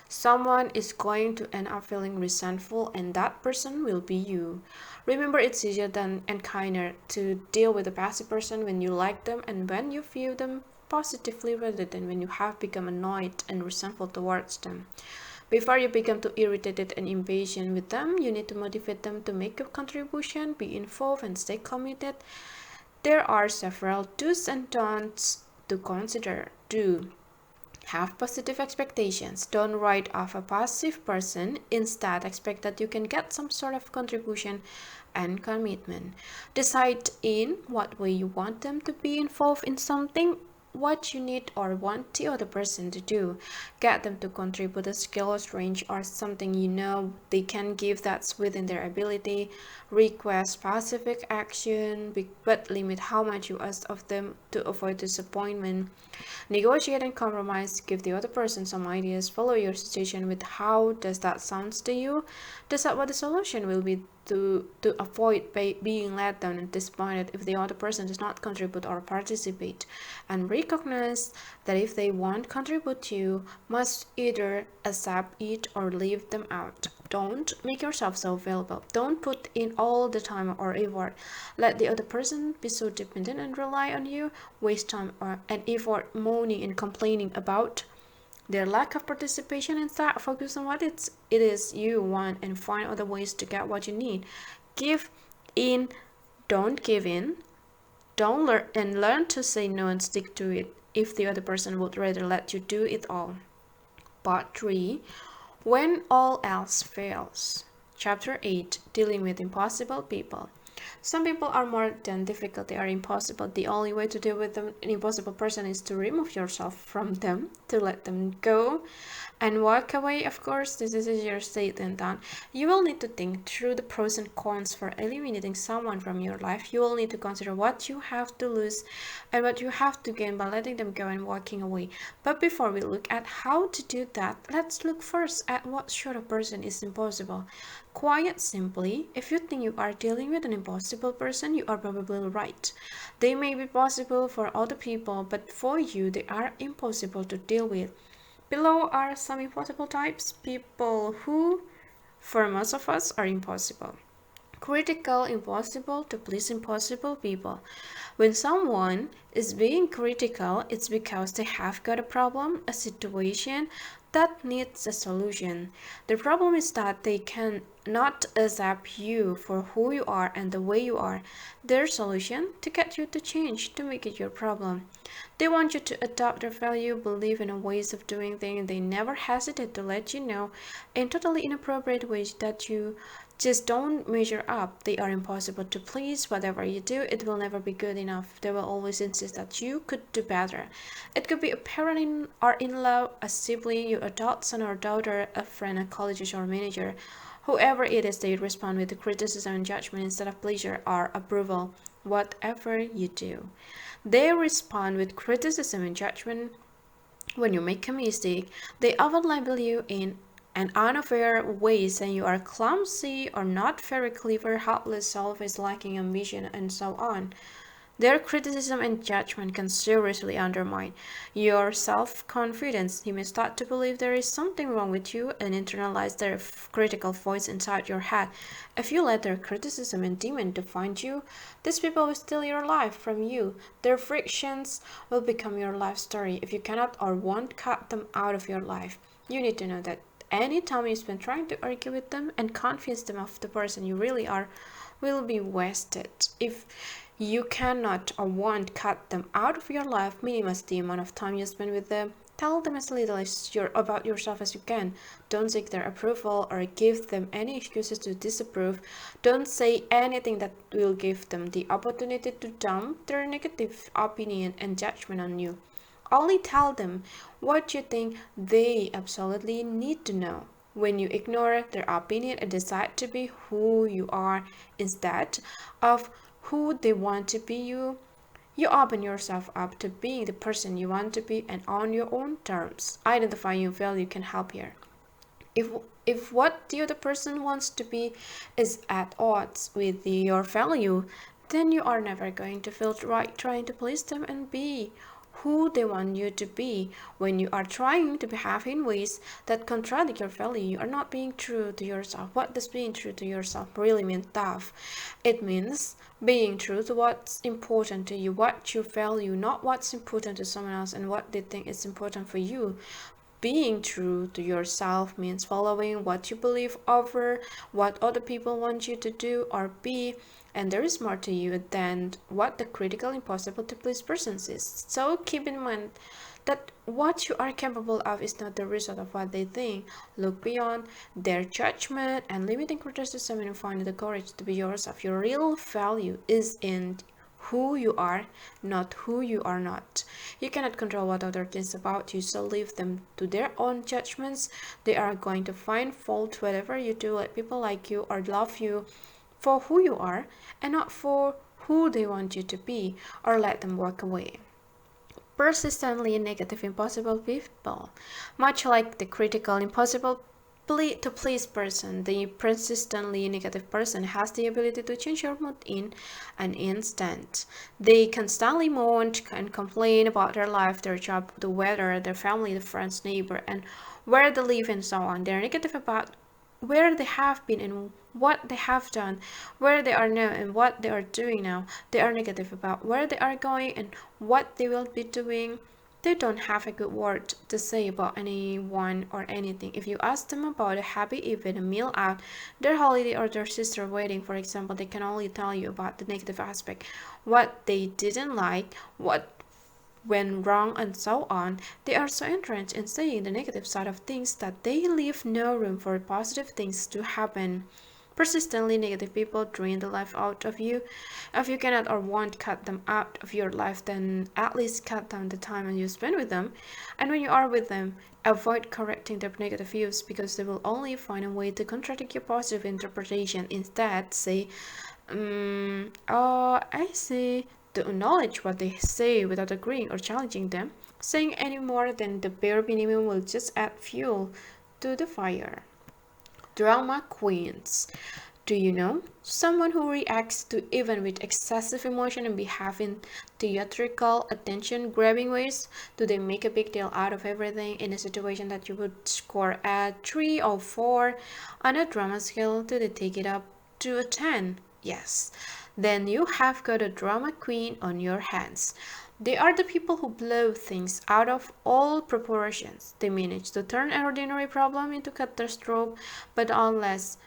A: Someone is going to end up feeling resentful, and that person will be you. Remember, it's easier than and kinder to deal with a passive person when you like them and when you view them positively rather than when you have become annoyed and resentful towards them. Before you become too irritated and impatient with them, you need to motivate them to make a contribution, be involved, and stay committed. There are several do's and don'ts to consider. Do have positive expectations. Don't write off a passive person. Instead, expect that you can get some sort of contribution and commitment. Decide in what way you want them to be involved in something, what you need or want the other person to do. Get them to contribute a skills range or something you know they can give that's within their ability. Request specific action, but limit how much you ask of them to avoid disappointment. Negotiate and compromise. Give the other person some ideas. Follow your situation with how does that sound to you. Decide what the solution will be to avoid being let down and disappointed if the other person does not contribute or participate. And recognize that if they won't contribute, you must either accept it or leave them out. Don't make yourself so available. Don't put in all the time or effort. Let the other person be so dependent and rely on you. Waste time and effort moaning and complaining about their lack of participation. Instead, focus on what it is you want and find other ways to get what you need. Give in, don't give in. Don't learn to say no and stick to it if the other person would rather let you do it all. Part 3, when all else fails. Chapter 8, dealing with impossible people. Some people are more than difficult, they are impossible. The only way to deal with an impossible person is to remove yourself from them, to let them go and walk away. Of course, this is easier said than done. You will need to think through the pros and cons for eliminating someone from your life. You will need to consider what you have to lose and what you have to gain by letting them go and walking away. But before we look at how to do that, let's look first at what sort of person is impossible. Quite simply, if you think you are dealing with an impossible person, you are probably right. They may be possible for other people, but for you, they are impossible to deal with. Below are some impossible types. People who, for most of us, are impossible. Critical, impossible to please impossible people. When someone is being critical, it's because they have got a problem, a situation, that needs a solution. The problem is that they can not accept you for who you are and the way you are. Their solution to get you to change, to make it your problem. They want you to adopt their value, believe in ways of doing things. They never hesitate to let you know in totally inappropriate ways that you just don't measure up. They are impossible to please. Whatever you do, it will never be good enough. They will always insist that you could do better. It could be a parent or in-law, a sibling, your adult son or daughter, a friend, a colleague or manager. Whoever it is, they respond with criticism and judgment instead of pleasure or approval. Whatever you do, they respond with criticism and judgment. When you make a mistake, they often label you in an unfair way, saying you are clumsy or not very clever, heartless, selfish, lacking ambition, and so on. Their criticism and judgment can seriously undermine your self-confidence. You may start to believe there is something wrong with you and internalize their critical voice inside your head. If you let their criticism and demand define you, these people will steal your life from you. Their frictions will become your life story. If you cannot or won't cut them out of your life, you need to know that any time you spend trying to argue with them and convince them of the person you really are will be wasted. If you cannot or won't cut them out of your life, minimize the amount of time you spend with them. Tell them as little about yourself as you can. Don't seek their approval or give them any excuses to disapprove. Don't say anything that will give them the opportunity to dump their negative opinion and judgment on you. Only tell them what you think they absolutely need to know. When you ignore their opinion and decide to be who you are instead of who they want to be, you open yourself up to being the person you want to be and on your own terms. Identifying your value can help here. If if what the other person wants to be is at odds with your value, then you are never going to feel right trying to please them and be who they want you to be. When you are trying to behave in ways that contradict your value, you are not being true to yourself. What does being true to yourself really mean, tough? It means being true to what's important to you, what you value, not what's important to someone else and what they think is important for you. Being true to yourself means following what you believe over what other people want you to do or be, and there is more to you than what the critical, impossible to please person is. So keep in mind that what you are capable of is not the result of what they think. Look beyond their judgment and limiting criticism and find the courage to be yourself. Your real value is in who you are, not who you are not. You cannot control what others think about you, so leave them to their own judgments. They are going to find fault whatever you do. Let people like you or love you for who you are and not for who they want you to be, or let them walk away. Persistently negative, impossible people, much like the critical, impossible to please person, the persistently negative person has the ability to change your mood in an instant. They constantly moan and complain about their life, their job, the weather, their family, the friends, neighbor, and where they live and so on. They're negative about where they have been and what they have done, where they are now and what they are doing now. They are negative about where they are going and what they will be doing. They don't have a good word to say about anyone or anything. If you ask them about a happy event, a meal out, their holiday, or their sister wedding, for example, they can only tell you about the negative aspect, what they didn't like, what went wrong, and so on. They are so entrenched in saying the negative side of things that they leave no room for positive things to happen. Persistently negative people drain the life out of you. If you cannot or won't cut them out of your life, then at least cut down the time you spend with them. And when you are with them, avoid correcting their negative views because they will only find a way to contradict your positive interpretation. Instead, say, oh, I see. To acknowledge what they say without agreeing or challenging them. Saying any more than the bare minimum will just add fuel to the fire. Drama queens. Do you know someone who reacts to even with excessive emotion and behave in theatrical, attention-grabbing ways? Do they make a big deal out of everything in a situation that you would score a 3 or 4 on a drama scale? Do they take it up to a 10? Yes. Then you have got a drama queen on your hands. They are the people who blow things out of all proportions. They manage to turn an ordinary problem into catastrophe, but unless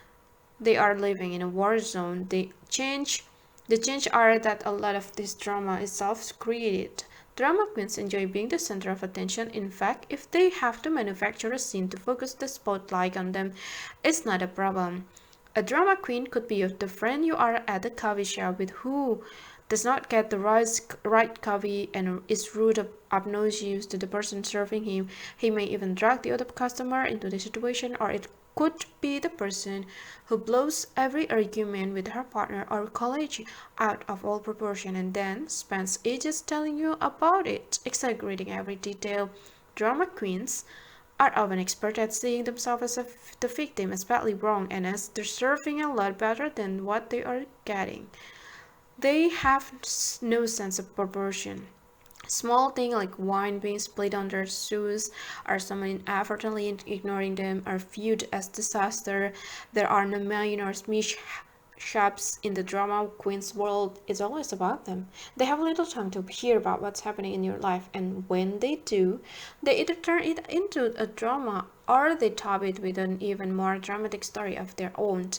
A: they are living in a war zone, the change are that a lot of this drama is self-created. Drama queens enjoy being the center of attention. In fact, if they have to manufacture a scene to focus the spotlight on them, it's not a problem. A drama queen could be the friend you are at the coffee shop with who does not get the right coffee and is rude, obnoxious to the person serving him. He may even drag the other customer into the situation, or it could be the person who blows every argument with her partner or colleague out of all proportion and then spends ages telling you about it, exaggerating every detail. Drama queens are often expert at seeing themselves as the victim as badly wrong and as deserving a lot better than what they are getting. They have no sense of proportion. Small things like wine being spilled on their shoes, or someone inadvertently ignoring them, are viewed as disaster. There are no minor mishaps in the drama queen's world. It's always about them. They have little time to hear about what's happening in your life, and when they do, they either turn it into a drama or they top it with an even more dramatic story of their own.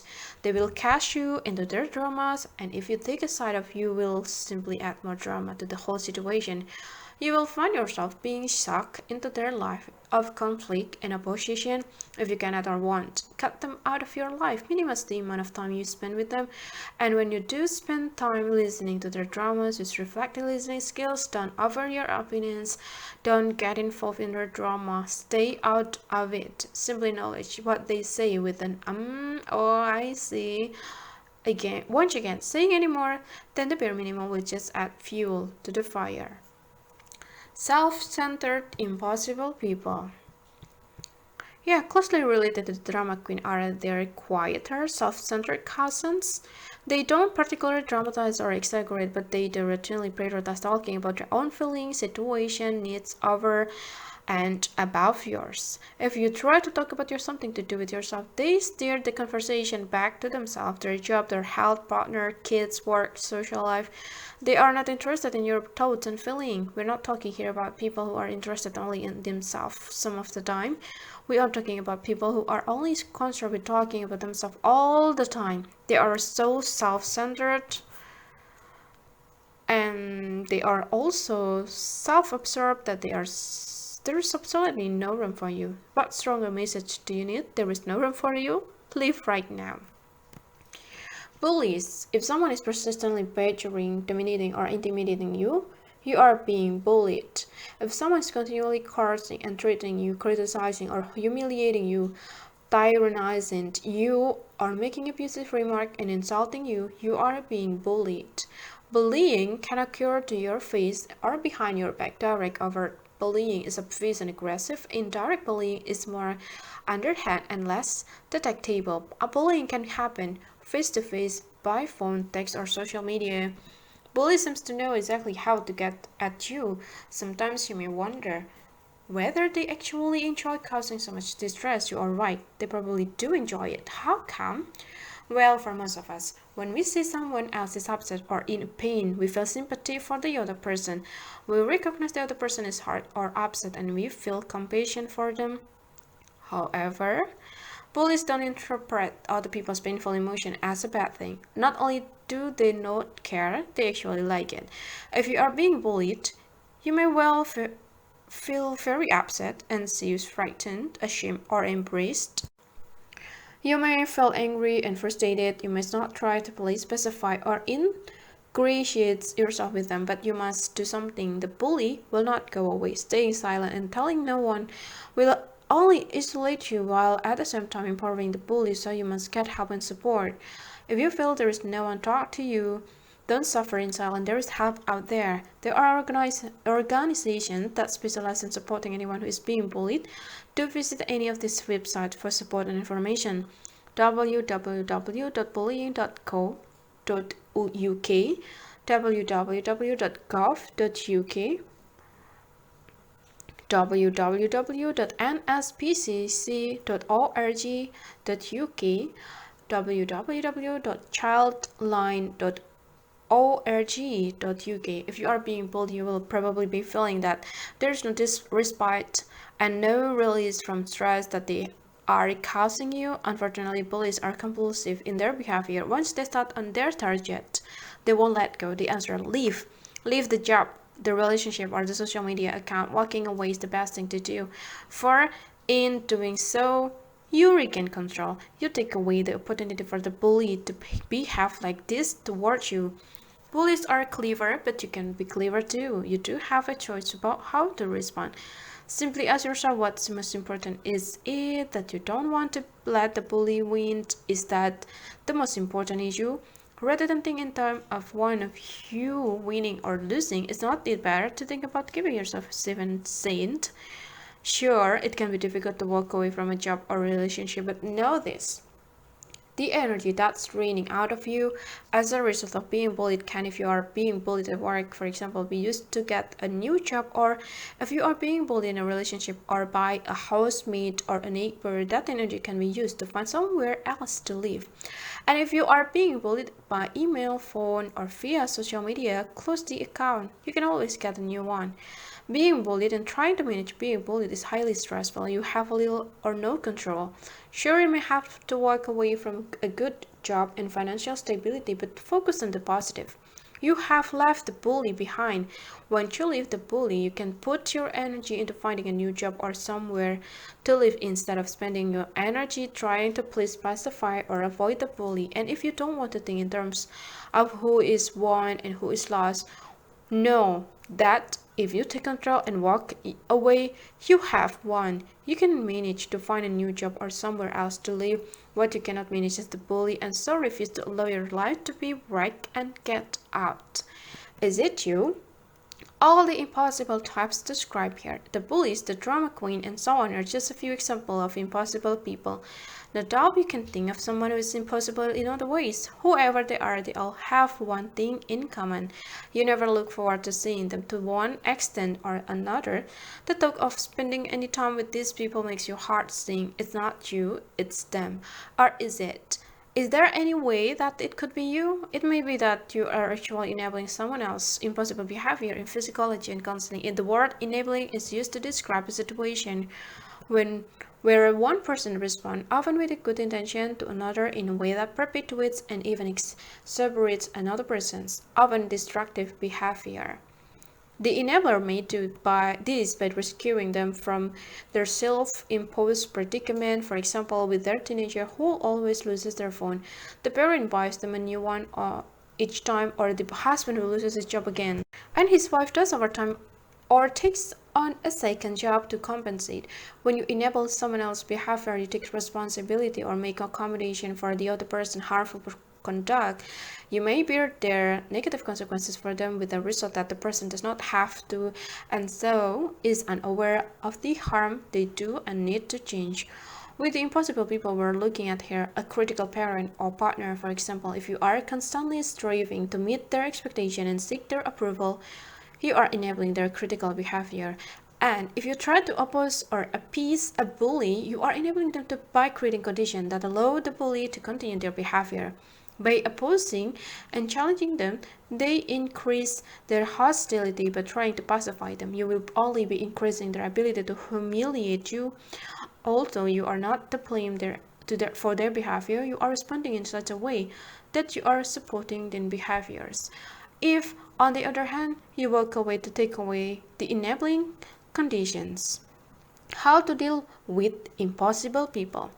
A: They will cast you into their dramas, and if you take a side of you will simply add more drama to the whole situation. You will find yourself being sucked into their life of conflict and opposition. If you cannot or want, cut them out of your life, minimize the amount of time you spend with them, and when you do spend time listening to their dramas, just reflect the listening skills, don't offer your opinions, don't get involved in their drama, stay out of it. Simply acknowledge what they say with an oh I see. Again, once again, saying any more than the bare minimum will just add fuel to the fire. Self-centered, impossible people. Yeah, closely related to the drama queen are their quieter, self-centered cousins. They don't particularly dramatize or exaggerate, but they do routinely prioritize talking about their own feelings, situation, needs over and above yours. If you try to talk about your something to do with yourself, they steer the conversation back to themselves, their job, their health, partner, kids, work, social life. They are not interested in your thoughts and feelings. We're not talking here about people who are interested only in themselves some of the time. We are talking about people who are only concerned with talking about themselves all the time. They are so self-centered and they are also self-absorbed that there is absolutely no room for you. What stronger message do you need? There is no room for you? Leave right now. Bullies. If someone is persistently badgering, dominating, or intimidating you, you are being bullied. If someone is continually cursing and threatening you, criticizing, or humiliating you, tyrannizing you, or making abusive remark and insulting you, you are being bullied. Bullying can occur to your face or behind your back. Direct overt bullying is obvious and aggressive. Indirect bullying is more underhand and less detectable. A bullying can happen face-to-face, by phone, text, or social media. Bully seems to know exactly how to get at you. Sometimes you may wonder whether they actually enjoy causing so much distress. You are right, they probably do enjoy it. How come? Well, for most of us, when we see someone else is upset or in pain, we feel sympathy for the other person. We recognize the other person is hurt or upset and we feel compassion for them. However, bullies don't interpret other people's painful emotion as a bad thing. Not only do they not care, they actually like it. If you are being bullied, you may well feel very upset, anxious, frightened, ashamed, or embraced. You may feel angry and frustrated. You must not try to please, specify, or ingratiate yourself with them, but you must do something. The bully will not go away. Staying silent and telling no one will only isolate you while at the same time empowering the bully, so you must get help and support. If you feel there is no one to talk to you, don't suffer in silence. There is help out there. There are organizations that specialize in supporting anyone who is being bullied. Do visit any of these websites for support and information. www.bullying.co.uk, www.gov.uk, www.nspcc.org.uk, www.childline.org, If you are being bullied, you will probably be feeling that there's no respite and no release from stress that they are causing you. Unfortunately, bullies are compulsive in their behavior. Once they start on their target, they won't let go. The answer: leave. Leave the job, the relationship, or the social media account. Walking away is the best thing to do. For in doing so, you regain control. You take away the opportunity for the bully to behave like this towards you. Bullies are clever, but you can be clever too. You do have a choice about how to respond. Simply ask yourself what's most important. Is it that you don't want to let the bully win? Is that the most important issue? Rather than think in terms of one of you winning or losing, is not it better to think about giving yourself a seven saint? Sure, it can be difficult to walk away from a job or relationship, but know this: the energy that's draining out of you as a result of being bullied can, if you are being bullied at work, for example, be used to get a new job, or if you are being bullied in a relationship or by a housemate or a neighbor, that energy can be used to find somewhere else to live. And if you are being bullied by email, phone, or via social media, close the account. You can always get a new one. Being bullied and trying to manage being bullied is highly stressful. You have little or no control. Sure, you may have to walk away from a good job and financial stability, but focus on the positive. You have left the bully behind. Once you leave the bully, you can put your energy into finding a new job or somewhere to live instead of spending your energy trying to please, pacify, or avoid the bully. And if you don't want to think in terms of who is won and who is lost, know that if you take control and walk away, you have won. You can manage to find a new job or somewhere else to live. What you cannot manage is the bully, and so refuse to allow your life to be wrecked and get out. Is it you? All the impossible types described here, the bullies, the drama queen, and so on, are just a few examples of impossible people. No doubt you can think of someone who is impossible in other ways. Whoever they are, they all have one thing in common. You never look forward to seeing them to one extent or another. The thought of spending any time with these people makes your heart sing. It's not you, it's them. Or is it? Is there any way that it could be you? It may be that you are actually enabling someone else's impossible behavior in physiology and counseling. The word enabling is used to describe a situation when where one person responds, often with a good intention, to another in a way that perpetuates and even exacerbates another person's often destructive behavior. The enabler may do this by rescuing them from their self-imposed predicament, for example, with their teenager who always loses their phone. The parent buys them a new one each time, or the husband who loses his job again, and his wife does overtime or takes on a second job to compensate. When you enable someone else's behavior, you take responsibility or make accommodation for the other person's harmful conduct. You may bear their negative consequences for them, with the result that the person does not have to, and so is unaware of the harm they do and need to change. With the impossible people we're looking at here, a critical parent or partner, for example, if you are constantly striving to meet their expectation and seek their approval, you are enabling their critical behavior. And if you try to oppose or appease a bully, you are enabling them to by creating conditions that allow the bully to continue their behavior. By opposing and challenging them, they increase their hostility. By trying to pacify them, you will only be increasing their ability to humiliate you. Although you are not to blame for their behavior, you are responding in such a way that you are supporting their behaviors. If, on the other hand, you walk away to take away the enabling conditions. How to deal with impossible people?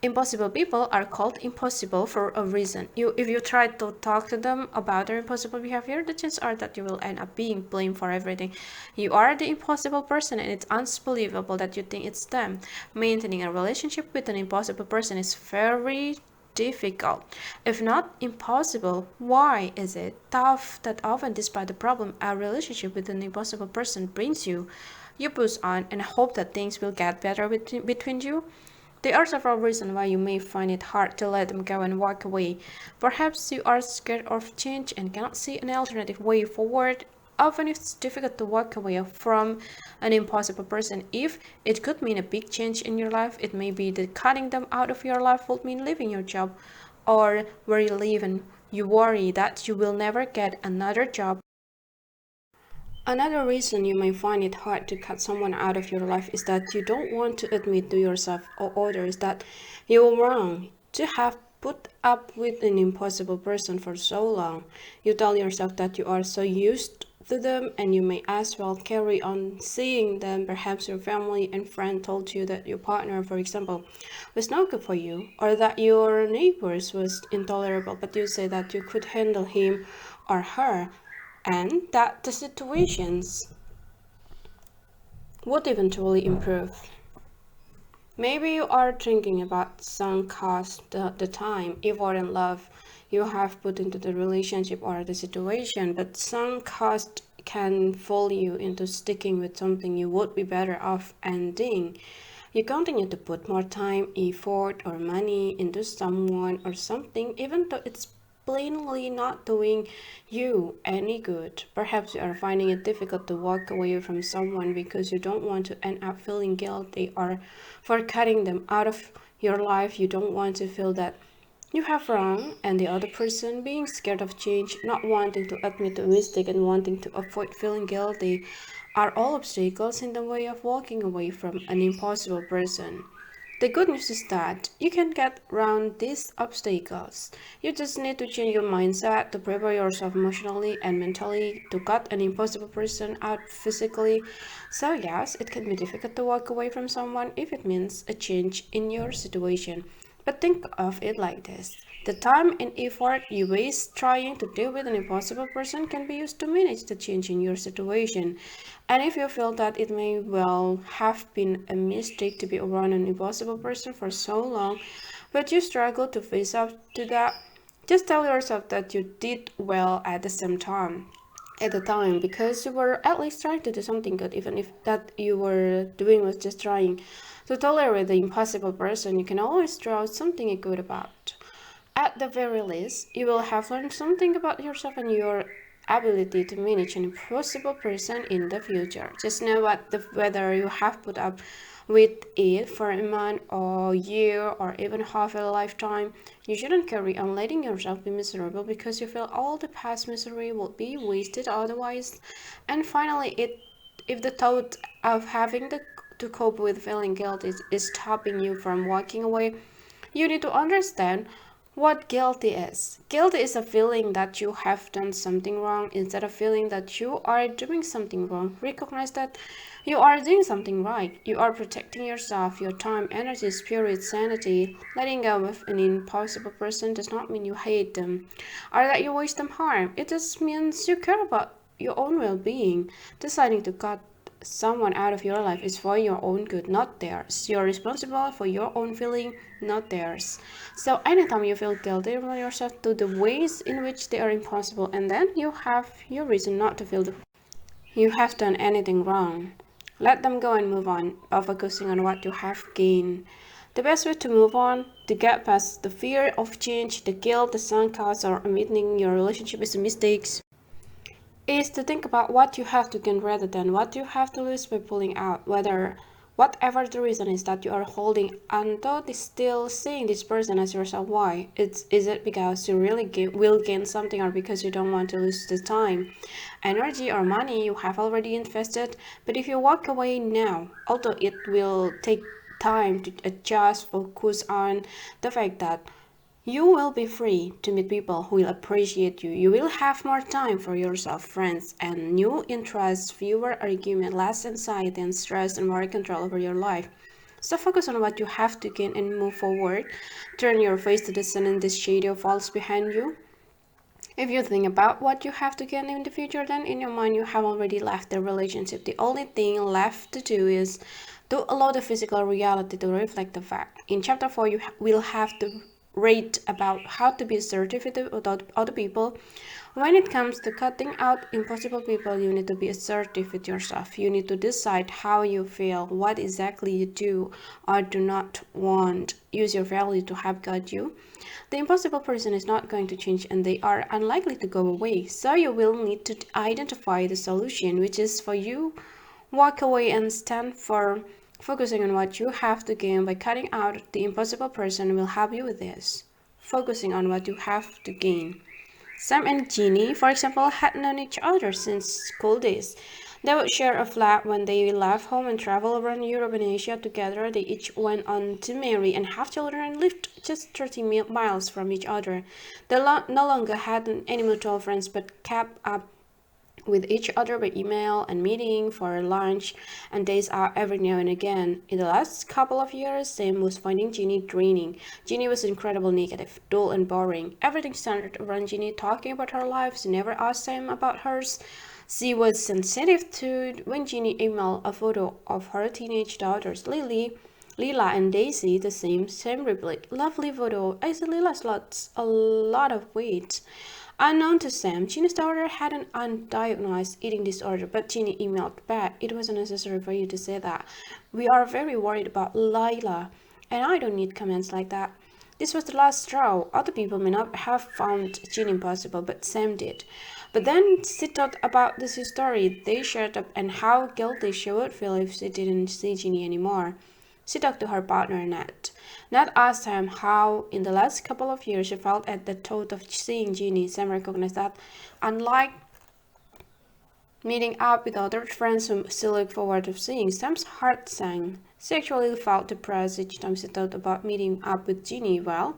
A: Impossible people are called impossible for a reason. If you try to talk to them about their impossible behavior, the chances are that you will end up being blamed for everything. You are the impossible person, and it's unbelievable that you think it's them. Maintaining a relationship with an impossible person is very difficult, if not impossible. Why is it tough that often, despite the problem a relationship with an impossible person brings you, you push on and hope that things will get better between you? There are several reasons why you may find it hard to let them go and walk away. Perhaps you are scared of change and cannot see an alternative way forward. Often it's difficult to walk away from an impossible person. If it could mean a big change in your life, it may be that cutting them out of your life would mean leaving your job or where you live and You worry that you will never get another job. Another reason you may find it hard to cut someone out of your life is that you don't want to admit to yourself or others that you were wrong to have put up with an impossible person for so long. You tell yourself that you are so used to them and you may as well carry on seeing them. Perhaps your family and friend told you that your partner, for example, was not good for you, or that your neighbors was intolerable, but you say that you could handle him or her and that the situations would eventually improve. Maybe you are thinking about sunk cost, the time, effort, and love you have put into the relationship or the situation, but sunk cost can fool you into sticking with something you would be better off ending. You continue to put more time, effort, or money into someone or something, even though it's plainly not doing you any good. Perhaps you are finding it difficult to walk away from someone because you don't want to end up feeling guilty or for cutting them out of your life. You don't want to feel that you have wrong and the other person being scared of change, not wanting to admit a mistake and wanting to avoid feeling guilty are all obstacles in the way of walking away from an impossible person. The good news is that you can get around these obstacles. You just need to change your mindset to prepare yourself emotionally and mentally to cut an impossible person out physically. So, yes, it can be difficult to walk away from someone if it means a change in your situation. But think of it like this: the time and effort you waste trying to deal with an impossible person can be used to manage the change in your situation. And if you feel that it may well have been a mistake to be around an impossible person for so long, but you struggle to face up to that, just tell yourself that you did well at the same time. At the time, because you were at least trying to do something good, even if that you were doing was just trying to tolerate the impossible person, you can always draw something good about. At the very least, you will have learned something about yourself and your ability to manage an impossible person in the future. Just know whether you have put up with it for a month or year or even half a lifetime. You shouldn't carry on letting yourself be miserable because you feel all the past misery will be wasted otherwise. And finally, if the thought of having to cope with feeling guilt is stopping you from walking away, you need to understand what guilty is. Guilty is a feeling that you have done something wrong instead of feeling that you are doing something wrong. Recognize that you are doing something right. You are protecting yourself, your time, energy, spirit, sanity. Letting go of an impossible person does not mean you hate them or that you wish them harm. It just means you care about your own well being. Deciding to cut someone out of your life is for your own good, not theirs. You're responsible for your own feeling, not theirs. So anytime you feel guilty about yourself to the ways in which they are impossible, and then you have your reason not to feel you have done anything wrong. Let them go and move on by focusing on what you have gained. The best way to move on, to get past the fear of change, the guilt, the sunk costs, or admitting your relationship is mistakes, is to think about what you have to gain rather than what you have to lose by pulling out. Whatever the reason is that you are holding onto is still seeing this person as yourself. Why? Is it because you really will gain something, or because you don't want to lose the time, energy, or money you have already invested? But if you walk away now, although it will take time to adjust, focus on the fact that you will be free to meet people who will appreciate you. You will have more time for yourself, friends, and new interests, fewer arguments, less anxiety and stress, and more control over your life. So focus on what you have to gain and move forward. Turn your face to the sun and the shadow falls behind you. If you think about what you have to gain in the future, then in your mind you have already left the relationship. The only thing left to do is to allow the physical reality to reflect the fact. In chapter 4, you will have to read about how to be assertive with other people. When it comes to cutting out impossible people, you need to be assertive with yourself. You need to decide how you feel, what exactly you do or do not want. Use your value to help guide you. The impossible person is not going to change and they are unlikely to go away. So you will need to identify the solution, which is for you walk away and stand for focusing on what you have to gain by cutting out the impossible person will help you with this. Focusing on what you have to gain. Sam and Jeannie, for example, had known each other since school days. They would share a flat when they left home and travel around Europe and Asia together. They each went on to marry and have children and lived just 30 miles from each other. They no longer had any mutual friends but kept up with each other by email and meeting for lunch and days out every now and again. In the last couple of years, Sam was finding Ginny draining. Ginny was incredibly negative, dull, and boring. Everything centered around Ginny talking about her life. She never asked Sam about hers. She was sensitive to when Ginny emailed a photo of her teenage daughters, Lila and Daisy. The same replied, "Lovely photo. I said Lila's lost a lot of weight." Unknown to Sam, Ginny's daughter had an undiagnosed eating disorder, but Ginny emailed back, "It was unnecessary for you to say that. We are very worried about Lila, and I don't need comments like that." This was the last straw. Other people may not have found Ginny impossible, but Sam did. But then she thought about this story they shared up and how guilty she would feel if she didn't see Ginny anymore. She talked to her partner, Nat. Nat asked Sam how, in the last couple of years, she felt at the thought of seeing Ginny. Sam recognized that, unlike meeting up with other friends whom she looked forward to seeing, Sam's heart sank. She actually felt depressed each time she thought about meeting up with Ginny. "Well,"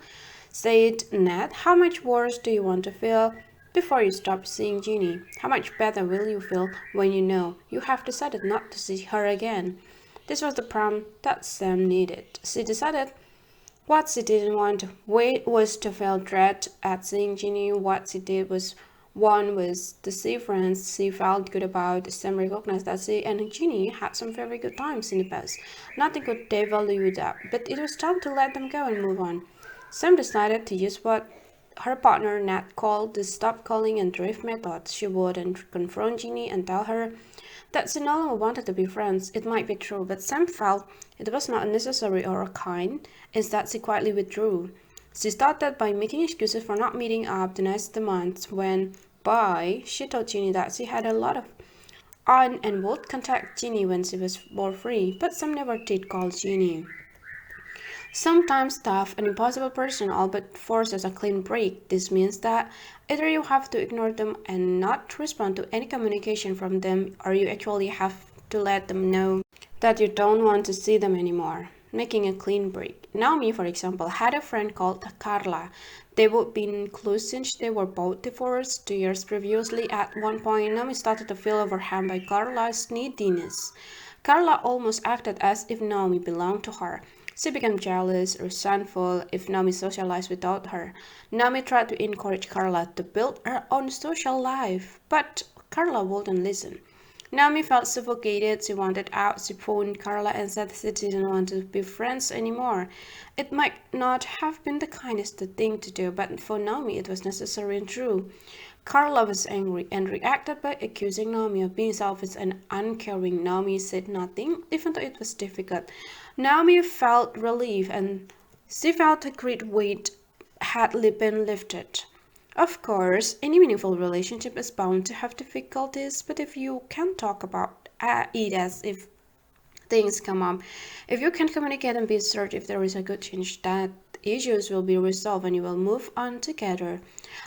A: said Nat, "how much worse do you want to feel before you stop seeing Ginny? How much better will you feel when you know you have decided not to see her again?" This was the prompt that Sam needed. She decided what she didn't want was to feel dread at seeing Ginny. What she did was to see friends she felt good about. Sam recognized that she and Ginny had some very good times in the past. Nothing could devalue that, but it was time to let them go and move on. Sam decided to use what her partner Nat called the stop calling and drift method. She wouldn't confront Ginny and tell her that she no longer wanted to be friends. It might be true, but Sam felt it was not necessary or kind. Instead, she quietly withdrew. She started by making excuses for not meeting up the next month. When by, she told Ginny that she had a lot of on and would contact Ginny when she was more free, but Sam never did call Ginny. Sometimes tough and impossible person all but forces a clean break. This means that either you have to ignore them and not respond to any communication from them, or you actually have to let them know that you don't want to see them anymore. Making a clean break. Naomi, for example, had a friend called Carla. They would be close since they were both divorced 2 years previously. At one point, Naomi started to feel overwhelmed by Carla's neediness. Carla almost acted as if Naomi belonged to her. She became jealous, resentful if Naomi socialized without her. Naomi tried to encourage Carla to build her own social life, but Carla wouldn't listen. Naomi felt suffocated. She wanted out. She phoned Carla and said she didn't want to be friends anymore. It might not have been the kindest thing to do, but for Naomi it was necessary and true. Carla was angry and reacted by accusing Naomi of being selfish and uncaring. Naomi said nothing, even though it was difficult. Naomi felt relief and she felt a great weight had been lifted. Of course, any meaningful relationship is bound to have difficulties, but if you can talk about it as if things come up, if you can communicate and be assertive, there is a good chance that issues will be resolved and you will move on together.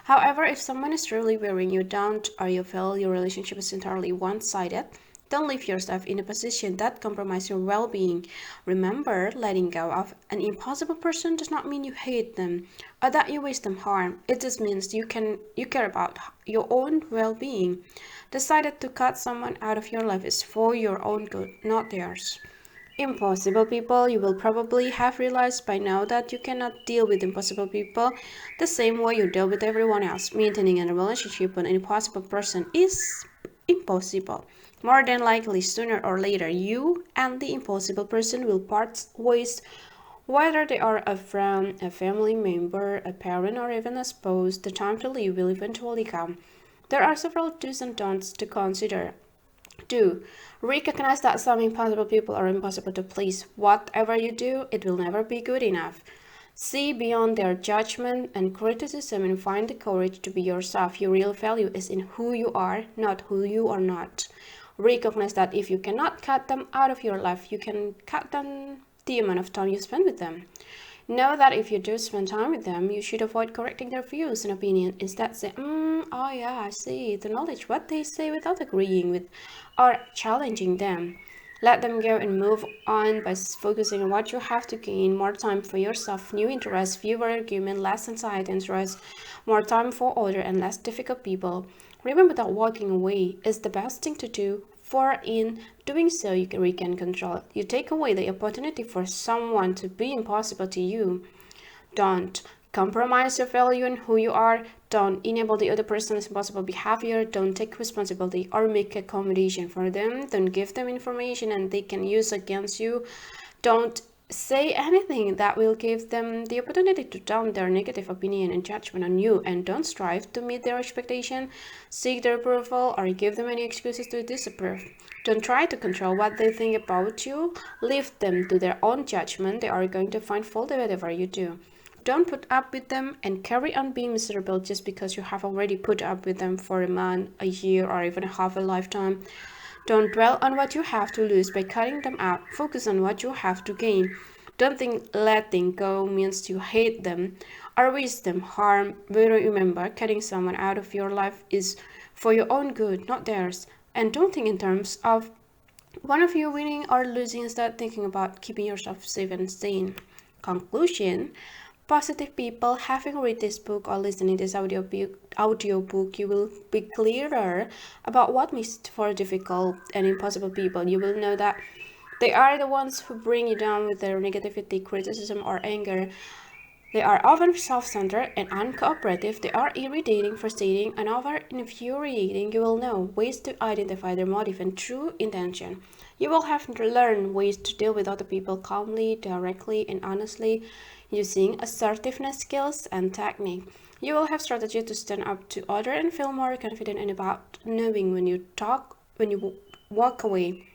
A: However, if someone is truly wearing you down or you feel your relationship is entirely one-sided, don't leave yourself in a position that compromises your well-being. Remember, letting go of an impossible person does not mean you hate them or that you wish them harm. It just means you care about your own well-being. Decided to cut someone out of your life is for your own good, not theirs. Impossible people, you will probably have realized by now that you cannot deal with impossible people the same way you deal with everyone else. Maintaining a relationship with an impossible person is impossible. More than likely, sooner or later, you and the impossible person will part ways. Whether they are a friend, a family member, a parent, or even a spouse, the time to leave will eventually come. There are several do's and don'ts to consider. 2. Recognize that some impossible people are impossible to please. Whatever you do, it will never be good enough. See beyond their judgment and criticism and find the courage to be yourself. Your real value is in who you are, not who you are not. Recognize that if you cannot cut them out of your life, you can cut down the amount of time you spend with them. Know that if you do spend time with them, you should avoid correcting their views and opinion. Instead, say, oh yeah, I see. Acknowledge what they say without agreeing with or challenging them. Let them go and move on by focusing on what you have to gain. More time for yourself, new interests, fewer arguments, less anxiety and stress, more time for other and less difficult people. Remember that walking away is the best thing to do, for in doing so you can regain control. You take away the opportunity for someone to be impossible to you. Don't compromise your value and who you are. Don't enable the other person's impossible behavior. Don't take responsibility or make accommodation for them. Don't give them information and they can use against you. Don't say anything that will give them the opportunity to dump their negative opinion and judgment on you, and don't strive to meet their expectation, seek their approval, or give them any excuses to disapprove. Don't try to control what they think about you. Leave them to their own judgment. They are going to find fault in whatever you do. Don't put up with them and carry on being miserable just because you have already put up with them for a month, a year, or even half a lifetime. Don't dwell on what you have to lose by cutting them out. Focus on what you have to gain. Don't think letting go means you hate them or wish them harm. But remember, cutting someone out of your life is for your own good, not theirs. And don't think in terms of one of you winning or losing. Instead, thinking about keeping yourself safe and sane. Conclusion: positive people. Having read this book or listening to this audiobook, you will be clearer about what makes for difficult and impossible people. You will know that they are the ones who bring you down with their negativity, criticism, or anger. They are often self-centered and uncooperative. They are irritating, frustrating, and often infuriating. You will know ways to identify their motive and true intention. You will have to learn ways to deal with other people calmly, directly, and honestly, using assertiveness skills and technique. You will have strategy to stand up to others and feel more confident and about knowing when you walk away.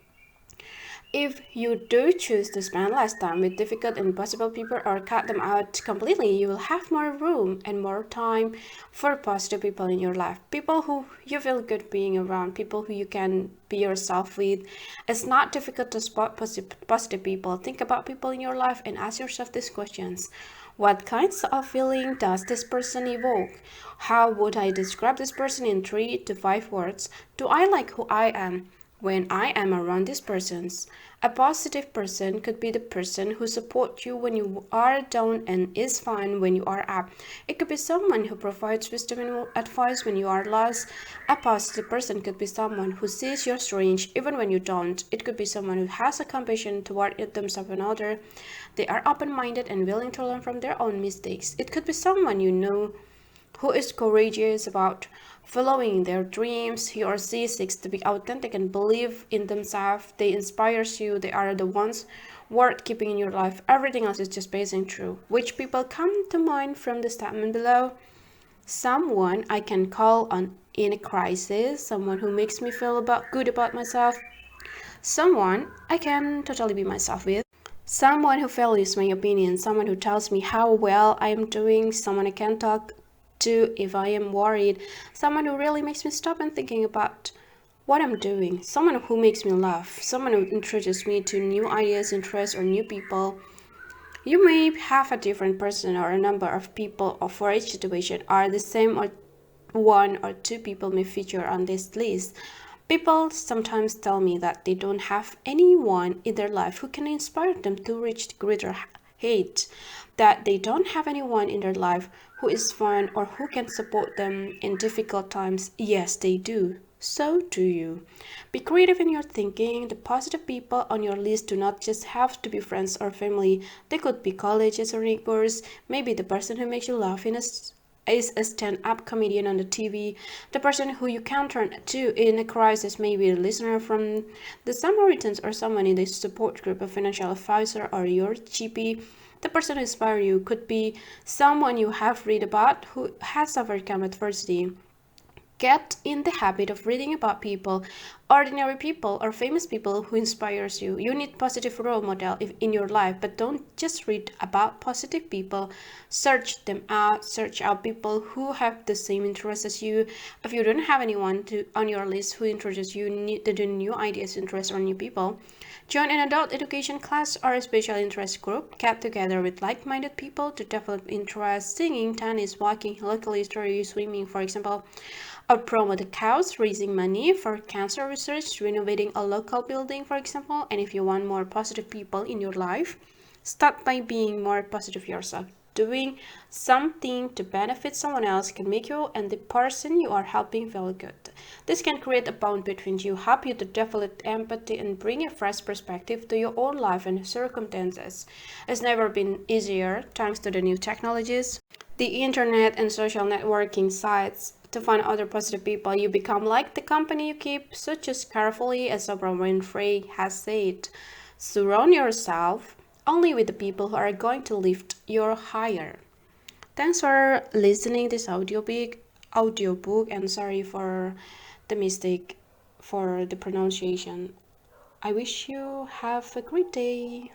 A: If you do choose to spend less time with difficult and impossible people or cut them out completely, you will have more room and more time for positive people in your life. People who you feel good being around, people who you can be yourself with. It's not difficult to spot positive people. Think about people in your life and ask yourself these questions. What kinds of feeling does this person evoke? How would I describe this person in 3 to 5 words? Do I like who I am when I am around these persons? A positive person could be the person who supports you when you are down and is fine when you are up. It could be someone who provides wisdom and advice when you are lost. A positive person could be someone who sees your strength even when you don't. It could be someone who has a compassion toward themselves and others. They are open-minded and willing to learn from their own mistakes. It could be someone you know who is courageous about following their dreams. He or she seeks to be authentic and believe in themselves. They inspire you. They are the ones worth keeping in your life. Everything else is just passing through. Which people come to mind from the statement below? Someone I can call on in a crisis, someone who makes me feel good about myself, someone I can totally be myself with, someone who values my opinion, someone who tells me how well I am doing, someone I can talk to if I am worried, someone who really makes me stop and thinking about what I'm doing, someone who makes me laugh, someone who introduces me to new ideas, interests, or new people. You may have a different person or a number of people or for each situation are the same, or 1 or 2 people may feature on this list. People sometimes tell me that they don't have anyone in their life who can inspire them to reach greater heights, that they don't have anyone in their life who is fun or who can support them in difficult times. Yes, they do. So do you. Be creative in your thinking. The positive people on your list do not just have to be friends or family. They could be colleagues or neighbors. Maybe the person who makes you laugh is a stand-up comedian on the TV. The person who you can turn to in a crisis may be a listener from the Samaritans or someone in the support group, a financial advisor, or your GP. The person who inspires you could be someone you have read about who has overcome adversity. Get in the habit of reading about people, ordinary people or famous people who inspires you. You need positive role model in your life, but don't just read about positive people. Search them out. Search out people who have the same interests as you. If you don't have anyone on your list who introduces you to new ideas, interests, or new people, Join an adult education class or a special interest group. Get together with like-minded people to develop interests, singing, tennis, walking, local history, swimming, for example, or promote a cause, raising money for cancer research, renovating a local building, for example. And if you want more positive people in your life, start by being more positive yourself. Doing something to benefit someone else can make you and the person you are helping feel good. This can create a bond between you, help you to develop empathy, and bring a fresh perspective to your own life and circumstances. It's never been easier thanks to the new technologies, the internet, and social networking sites to find other positive people. You become like the company you keep. So choose carefully, as Oprah Winfrey has said. Surround yourself only with the people who are going to lift you higher. Thanks for listening this audiobook, and sorry for the mistake for the pronunciation. I wish you have a great day.